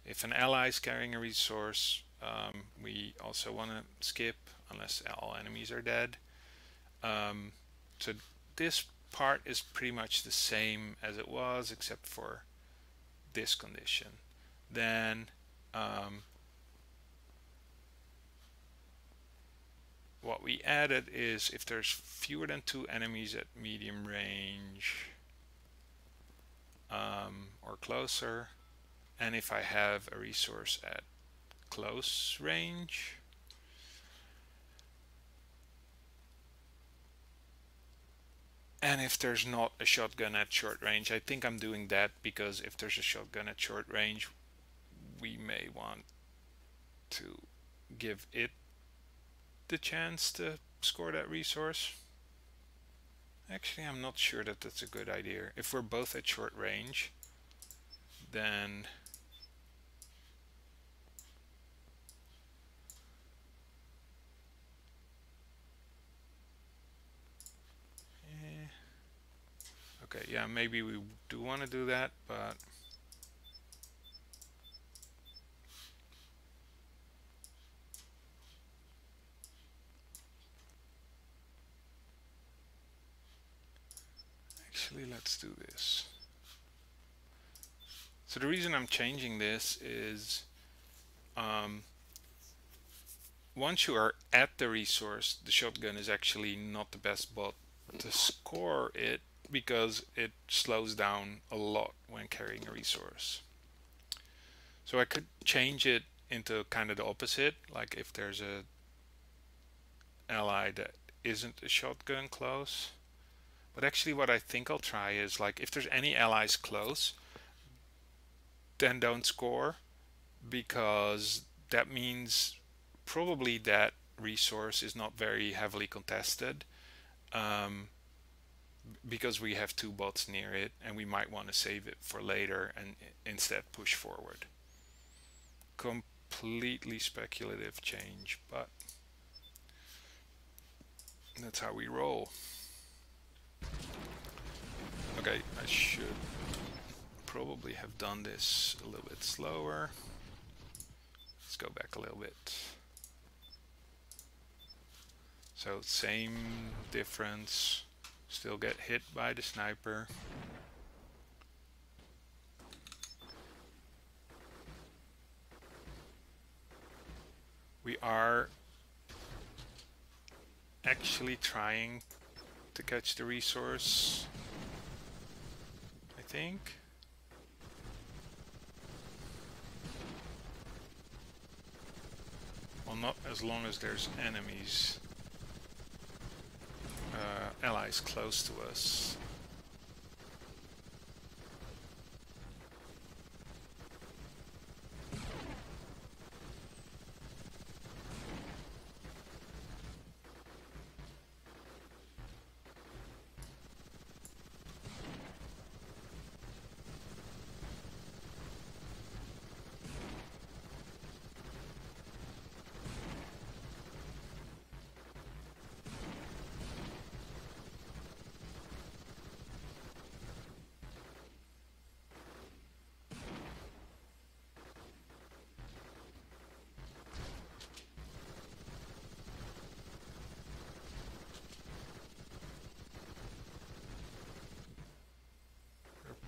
If an ally is carrying a resource, we also want to skip unless all enemies are dead. So this part is pretty much the same as it was, except for this condition. Then what we added is if there's fewer than 2 enemies at medium range or closer, and if I have a resource at close range, and if there's not a shotgun at short range. I think I'm doing that because if there's a shotgun at short range, we may want to give it the chance to score that resource. Actually, I'm not sure that that's a good idea. If we're both at short range, then okay, yeah, maybe we do want to do that, but actually let's do this. So the reason I'm changing this is once you are at the resource, the shotgun is actually not the best bot to score it because it slows down a lot when carrying a resource. So I could change it into kind of the opposite, like if there's a ally that isn't a shotgun close. But actually what I think I'll try is, like, if there's any allies close, then don't score, because that means probably that resource is not very heavily contested, because we have 2 bots near it and we might want to save it for later and instead push forward. Completely speculative change, but that's how we roll. Okay, I should probably have done this a little bit slower. Let's go back a little bit. So same difference, still get hit by the sniper. We are actually trying to catch the resource, I think. Well, not as long as there's enemies, allies close to us.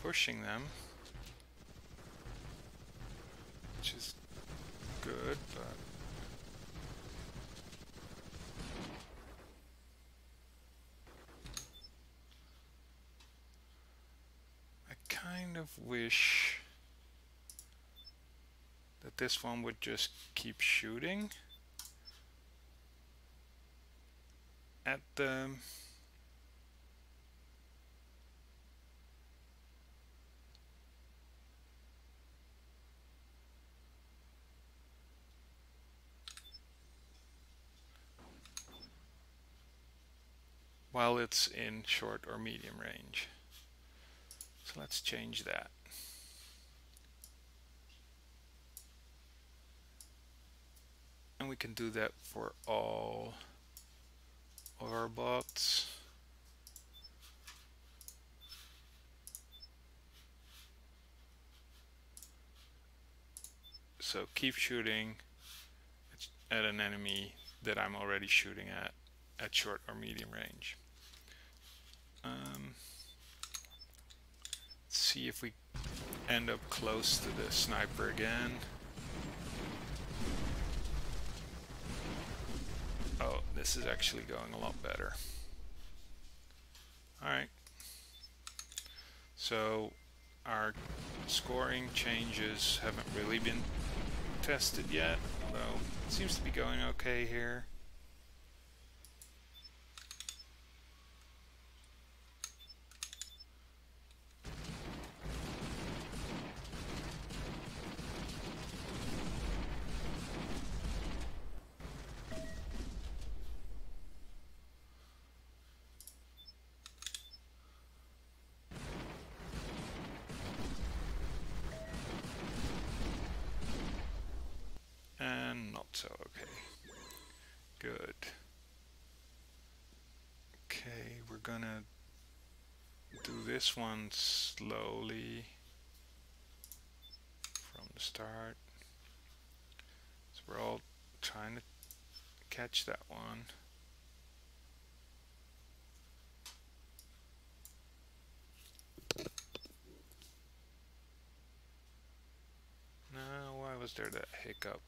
Pushing them, which is good, but I kind of wish that this one would just keep shooting at the while it's in short or medium range. So let's change that. And we can do that for all of our bots. So keep shooting at an enemy that I'm already shooting at short or medium range. Let's see if we end up close to the sniper again. Oh, this is actually going a lot better. Alright. So our scoring changes haven't really been tested yet, although it seems to be going okay here. And not so okay. Good. Okay, we're gonna do this one slowly from the start. So we're all trying to catch that one. Now, why was there that hiccup?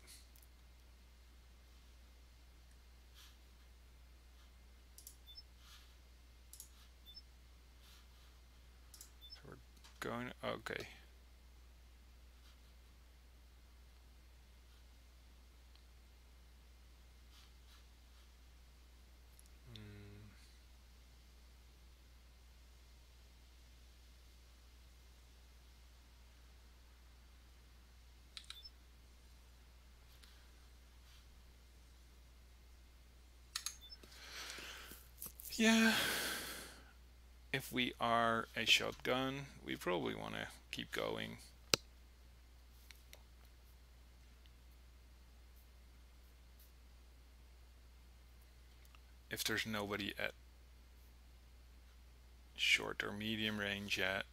So we're going, okay. Yeah, if we are a shotgun, we probably want to keep going. If there's nobody at short or medium range yet.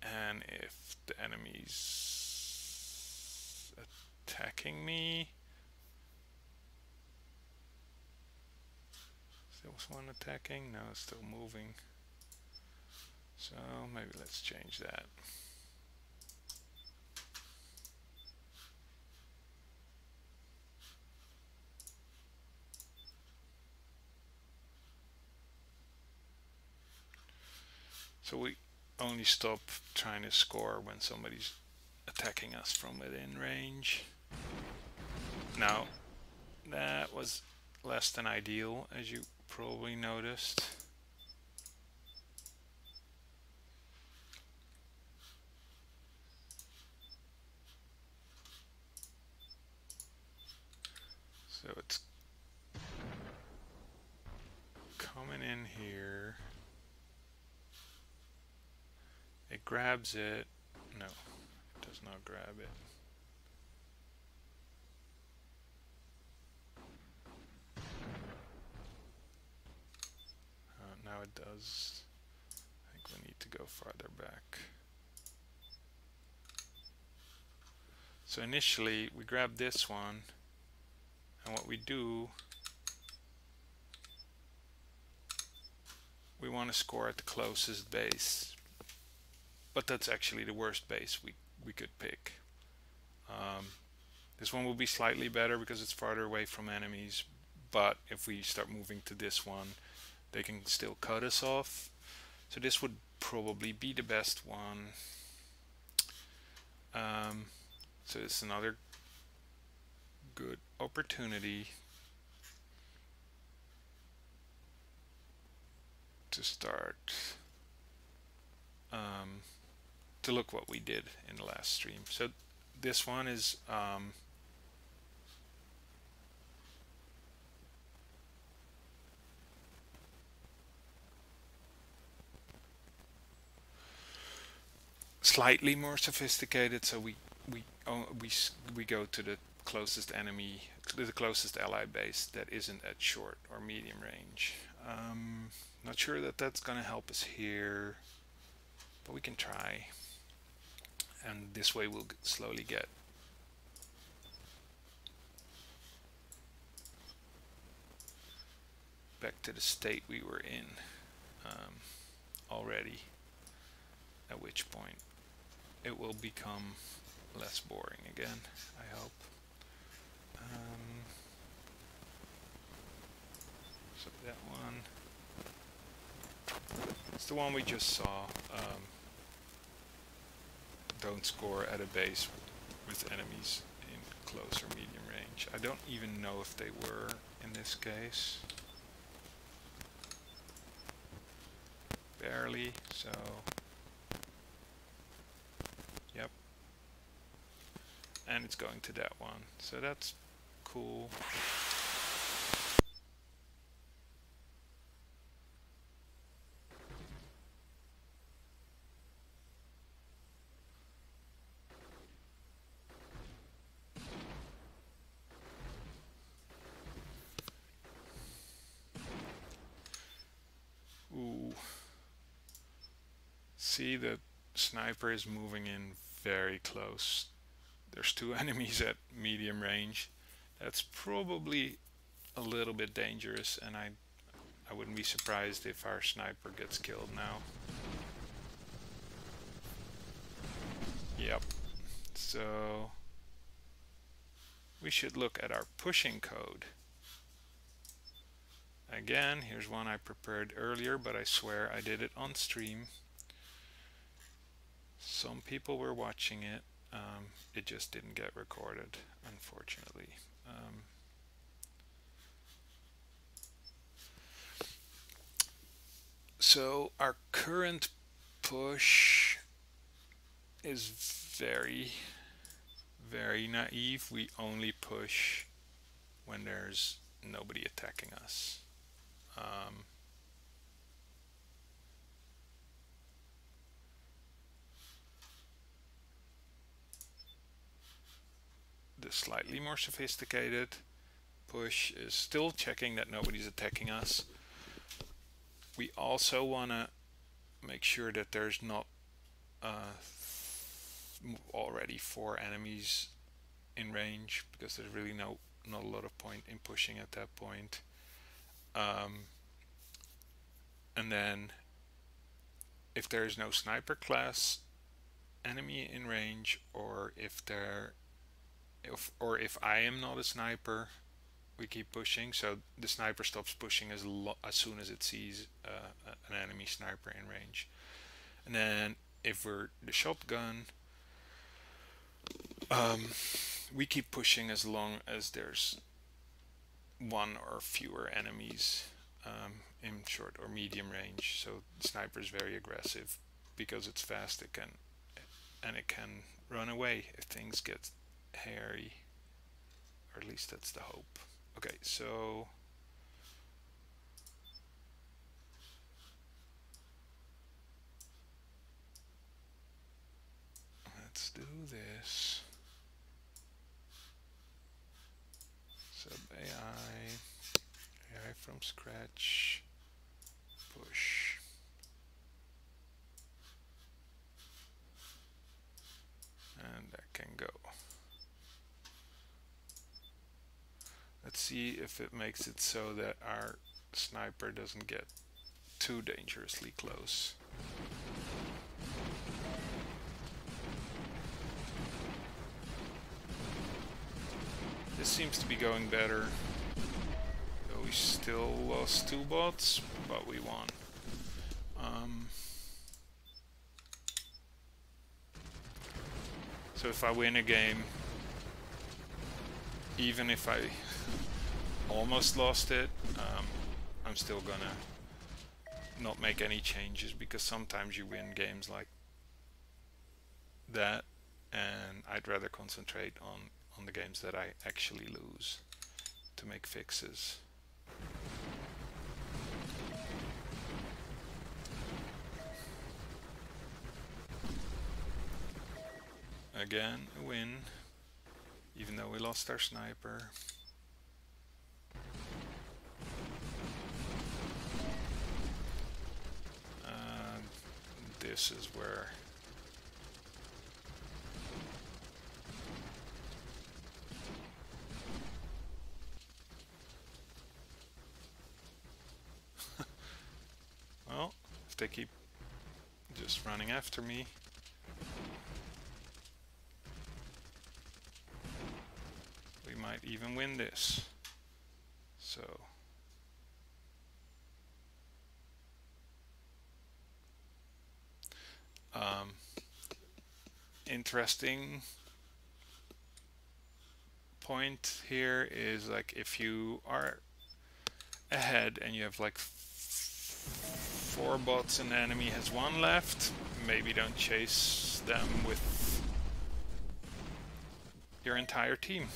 And if the enemy's attacking me, there was one attacking, no, it's still moving. So maybe let's change that. So we only stop trying to score when somebody's attacking us from within range. Now, that was less than ideal, as you probably noticed. So it's coming in here. It grabs it. No, it does not grab it. Now it does. I think we need to go farther back. So initially we grab this one, and what we do, we want to score at the closest base, but that's actually the worst base we could pick. This one will be slightly better because it's farther away from enemies, but if we start moving to this one, they can still cut us off. So this would probably be the best one. So it's another good opportunity to start to look what we did in the last stream. So this one is slightly more sophisticated, so we go to the closest enemy, the closest ally base that isn't at short or medium range. Not sure that that's gonna help us here, but we can try. And this way we'll slowly get back to the state we were in already, at which point it will become less boring again, I hope. So that one, it's the one we just saw. Don't score at a base with enemies in close or medium range. I don't even know if they were in this case. Barely, so yep. And it's going to that one, so that's cool. Ooh. See, the sniper is moving in very close. There's two enemies at medium range. That's probably a little bit dangerous, and I wouldn't be surprised if our sniper gets killed now. Yep. So we should look at our pushing code. Again, here's one I prepared earlier, but I swear I did it on stream. Some people were watching it. It just didn't get recorded, unfortunately. So our current push is very, very naive. We only push when there's nobody attacking us. The slightly more sophisticated push is still checking that nobody's attacking us. We also want to make sure that there's not already 4 enemies in range, because there's really not a lot of point in pushing at that point. And then if there is no sniper class enemy in range, or if I am not a sniper, we keep pushing. So the sniper stops pushing as soon as it sees an enemy sniper in range. And then if we're the shotgun, we keep pushing as long as there's 1 or fewer enemies in short or medium range. So the sniper is very aggressive because it's fast. It can run away if things get hairy, or at least that's the hope. Okay, so let's do this. Sub AI from scratch, push. And that can go. Let's see if it makes it so that our sniper doesn't get too dangerously close. This seems to be going better. Though we still lost 2 bots, but we won. So if I win a game, even if I almost lost it, I'm still gonna not make any changes, because sometimes you win games like that, and I'd rather concentrate on the games that I actually lose to make fixes. Again, a win, even though we lost our sniper. This is where well, if they keep just running after me, we might even win this. So interesting point here is, like, if you are ahead and you have like 4 bots and the enemy has 1 left, maybe don't chase them with your entire team.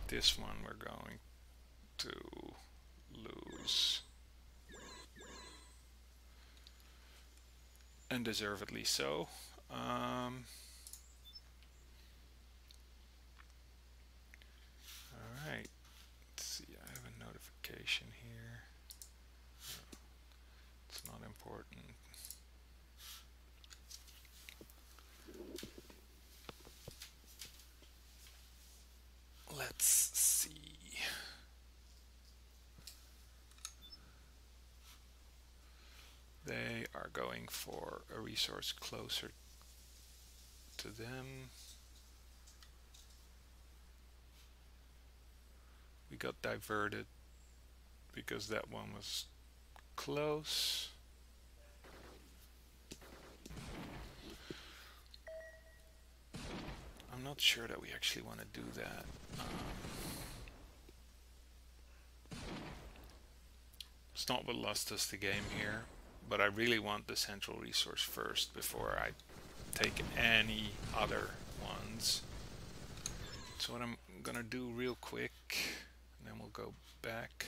This one we're going to lose. And deservedly so. Alright, let's see, I have a notification here. It's not important. Let's see. They are going for a resource closer to them. We got diverted because that one was close. I'm not sure that we actually want to do that. It's not what lost us the game here, but I really want the central resource first before I take any other ones. So what I'm gonna do real quick, and then we'll go back.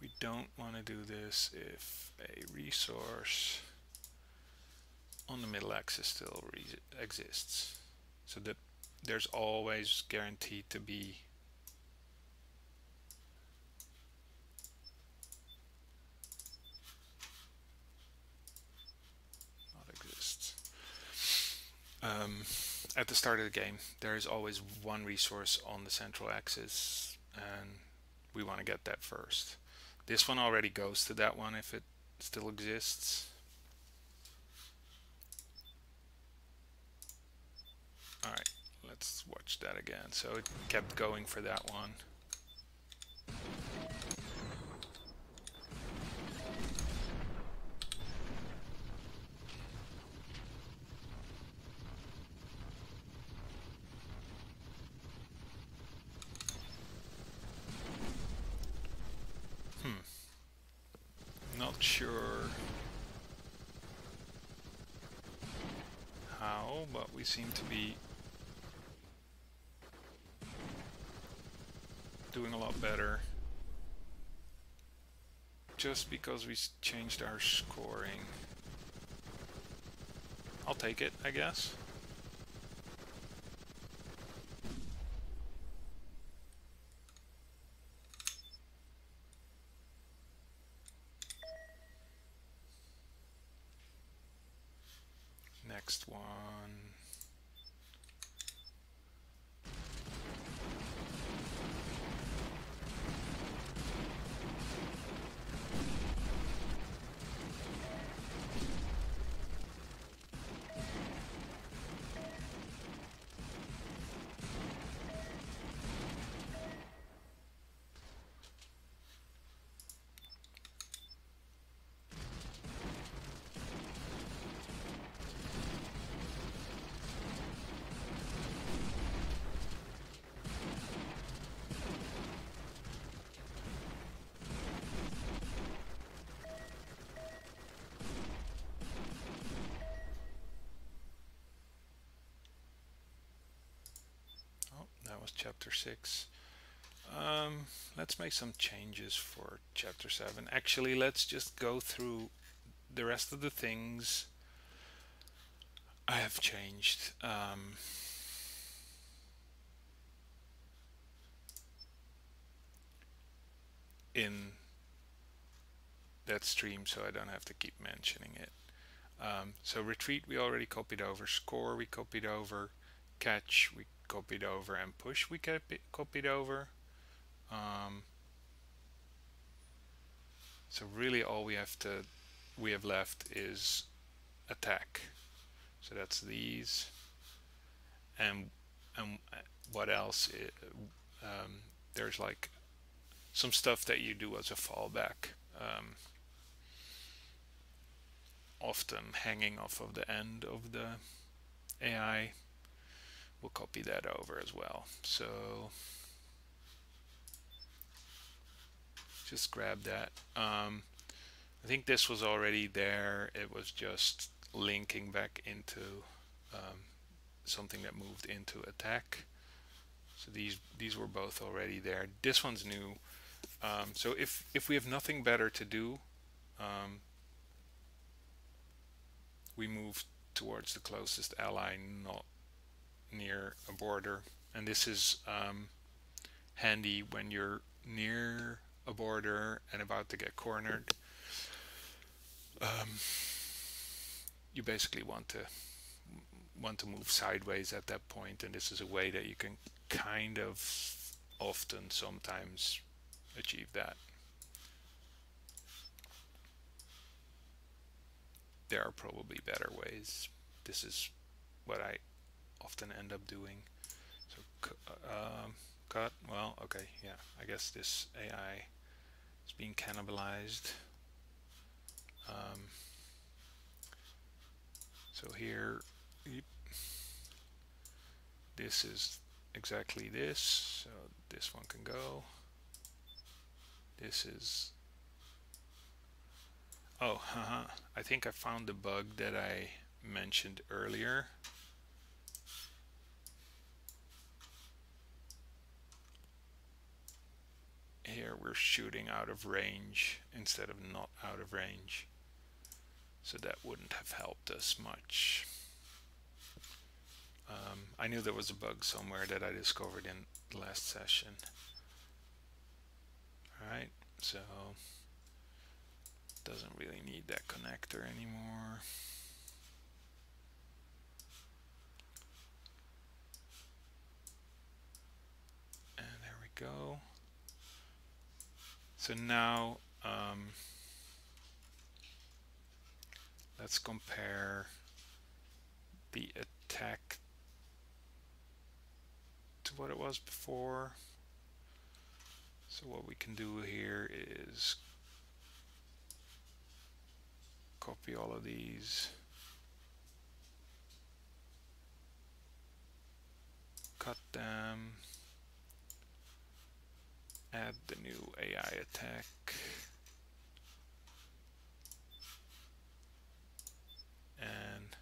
We don't want to do this if a resource on the middle axis still exists, so that there's always guaranteed to be not exists. At the start of the game, there is always one resource on the central axis, and we want to get that first. This one already goes to that one if it still exists. Alright, let's watch that again. So it kept going for that one. Not sure how, but we seem to be doing a lot better just because we changed our scoring. I'll take it, I guess. Next one. chapter 6. Let's make some changes for chapter 7. Actually, let's just go through the rest of the things I have changed. In that stream, so I don't have to keep mentioning it. So retreat we already copied over, score we copied over, catch we copied over, and push we copied over. So really all we have left is attack. So that's these, and what else? There's like some stuff that you do as a fallback, often hanging off of the end of the AI. We'll copy that over as well. So just grab that. I think this was already there. It was just linking back into something that moved into attack. So these were both already there. This one's new. So if we have nothing better to do, we move towards the closest ally, not near a border. And this is handy when you're near a border and about to get cornered. You basically want to move sideways at that point, and this is a way that you can kind of often sometimes achieve that. There are probably better ways. This is what I often end up doing. So cut, well, okay, yeah, I guess this AI is being cannibalized. So here, this is exactly this, so this one can go. This is, oh, I think I found the bug that I mentioned earlier. Here we're shooting out of range instead of not out of range, so that wouldn't have helped us much. I knew there was a bug somewhere that I discovered in the last session. Alright, so doesn't really need that connector anymore. And there we go. So now let's compare the attack to what it was before. So what we can do here is copy all of these, cut them, add the new AI attack, and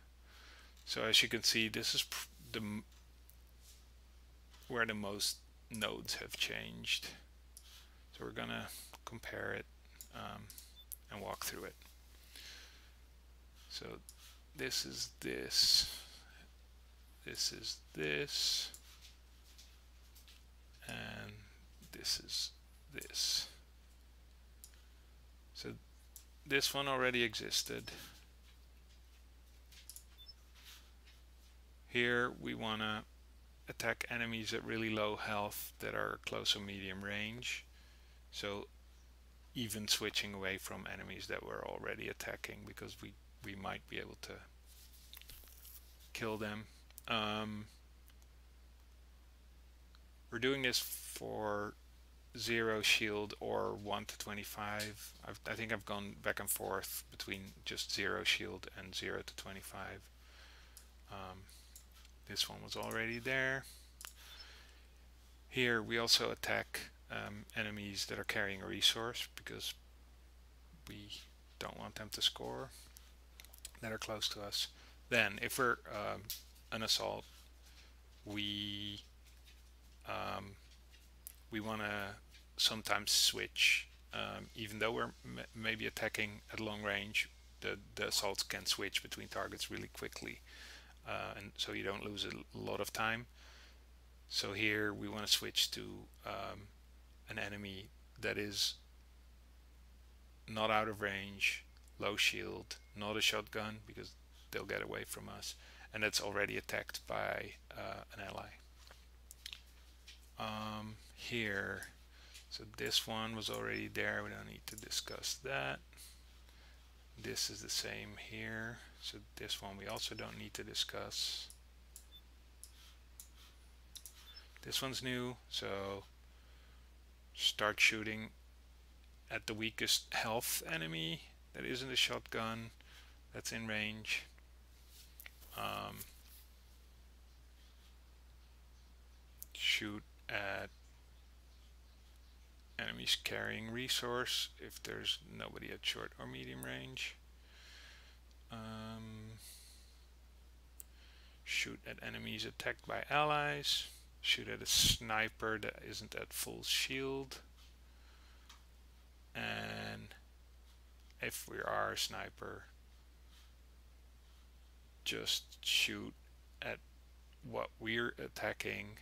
so as you can see, this is where the most nodes have changed. So we're gonna compare it and walk through it. So this is this, this is this, and this is this. So this one already existed. Here we want to attack enemies at really low health that are close or medium range. So even switching away from enemies that we're already attacking, because we might be able to kill them. We're doing this for 0 shield or 1 to 25. I think I've gone back and forth between just 0 shield and 0 to 25. This one was already there. Here we also attack enemies that are carrying a resource, because we don't want them to score, that are close to us. Then if we're an assault, we we want to sometimes switch, even though we're maybe attacking at long range. The assaults can switch between targets really quickly, and so you don't lose a lot of time. So here we want to switch to an enemy that is not out of range, low shield, not a shotgun because they'll get away from us, and that's already attacked by an ally. Here, so this one was already there, we don't need to discuss that. This is the same here, so this one we also don't need to discuss. This one's new, so start shooting at the weakest health enemy that isn't a shotgun that's in range. Shoot at enemies carrying resource if there's nobody at short or medium range. Shoot at enemies attacked by allies. Shoot at a sniper that isn't at full shield. And if we are a sniper, just shoot at what we're attacking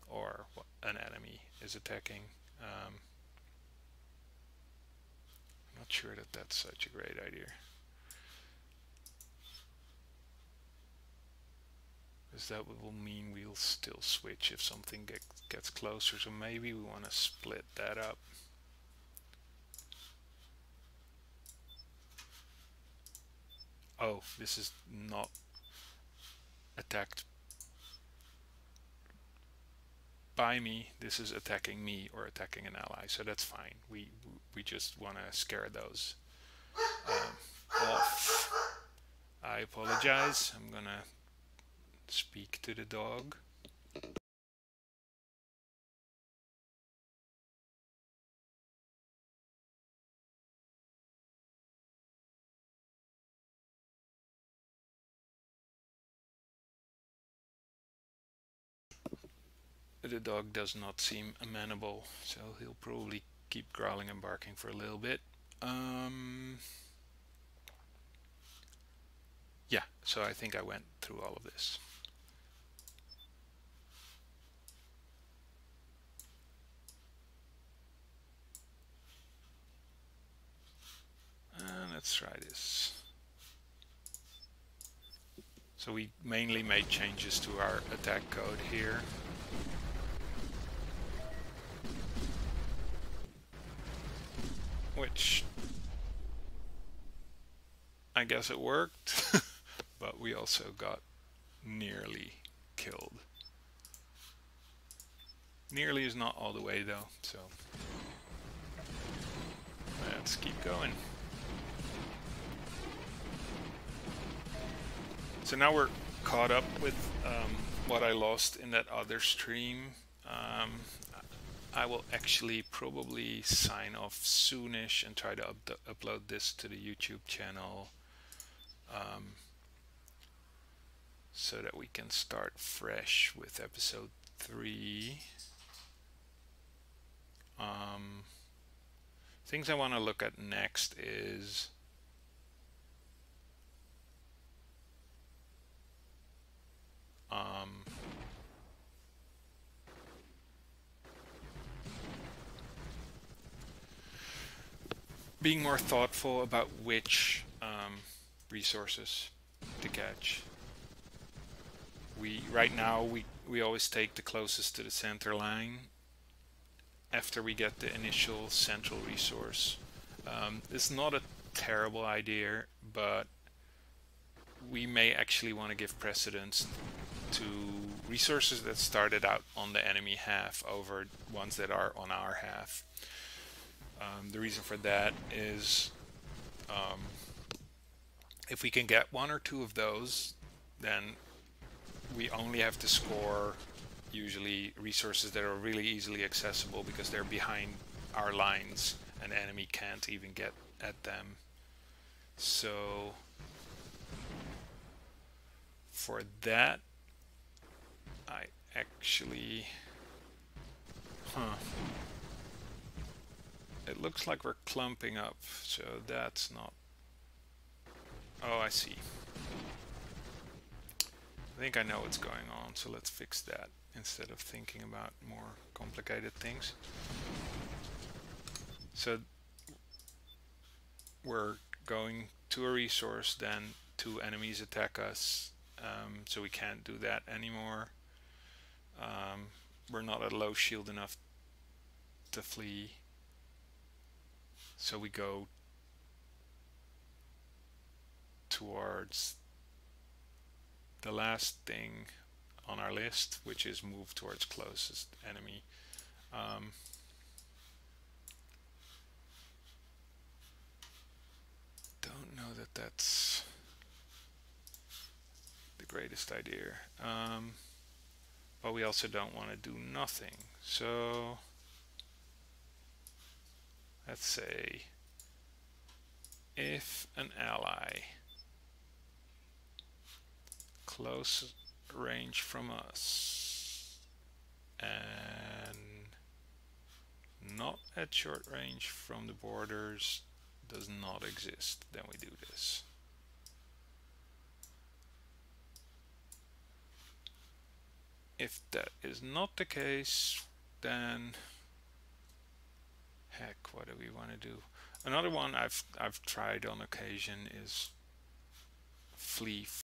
or what an enemy is attacking. I'm not sure that that's such a great idea, because that will mean we'll still switch if something gets closer, so maybe we want to split that up. Oh, this is not attacked by me, this is attacking me or attacking an ally, so that's fine. We just want to scare those off. I apologize, I'm gonna speak to the dog. The dog does not seem amenable, so he'll probably keep growling and barking for a little bit. Yeah, so I think I went through all of this. Let's try this. So we mainly made changes to our attack code here. Which I guess it worked, but we also got nearly killed. Nearly is not all the way though, so let's keep going. So now we're caught up with what I lost in that other stream. I will actually probably sign off soonish and try to upload this to the YouTube channel so that we can start fresh with episode 3. Things I want to look at next is being more thoughtful about which resources to catch. Right now we always take the closest to the center line after we get the initial central resource. It's not a terrible idea, but we may actually want to give precedence to resources that started out on the enemy half over ones that are on our half. The reason for that is if we can get 1 or 2 of those, then we only have to score usually resources that are really easily accessible because they're behind our lines and the enemy can't even get at them. So for that, I actually Huh. It looks like we're clumping up, so that's not... Oh, I see. I think I know what's going on, so let's fix that instead of thinking about more complicated things. So we're going to a resource, then two enemies attack us, so we can't do that anymore. We're not at low shield enough to flee, so we go towards the last thing on our list, which is move towards closest enemy. Don't know that that's the greatest idea, but we also don't want to do nothing. So let's say if an ally close range from us and not at short range from the borders does not exist, then we do this. If that is not the case, then heck, what do we want to do? Another one I've tried on occasion is flee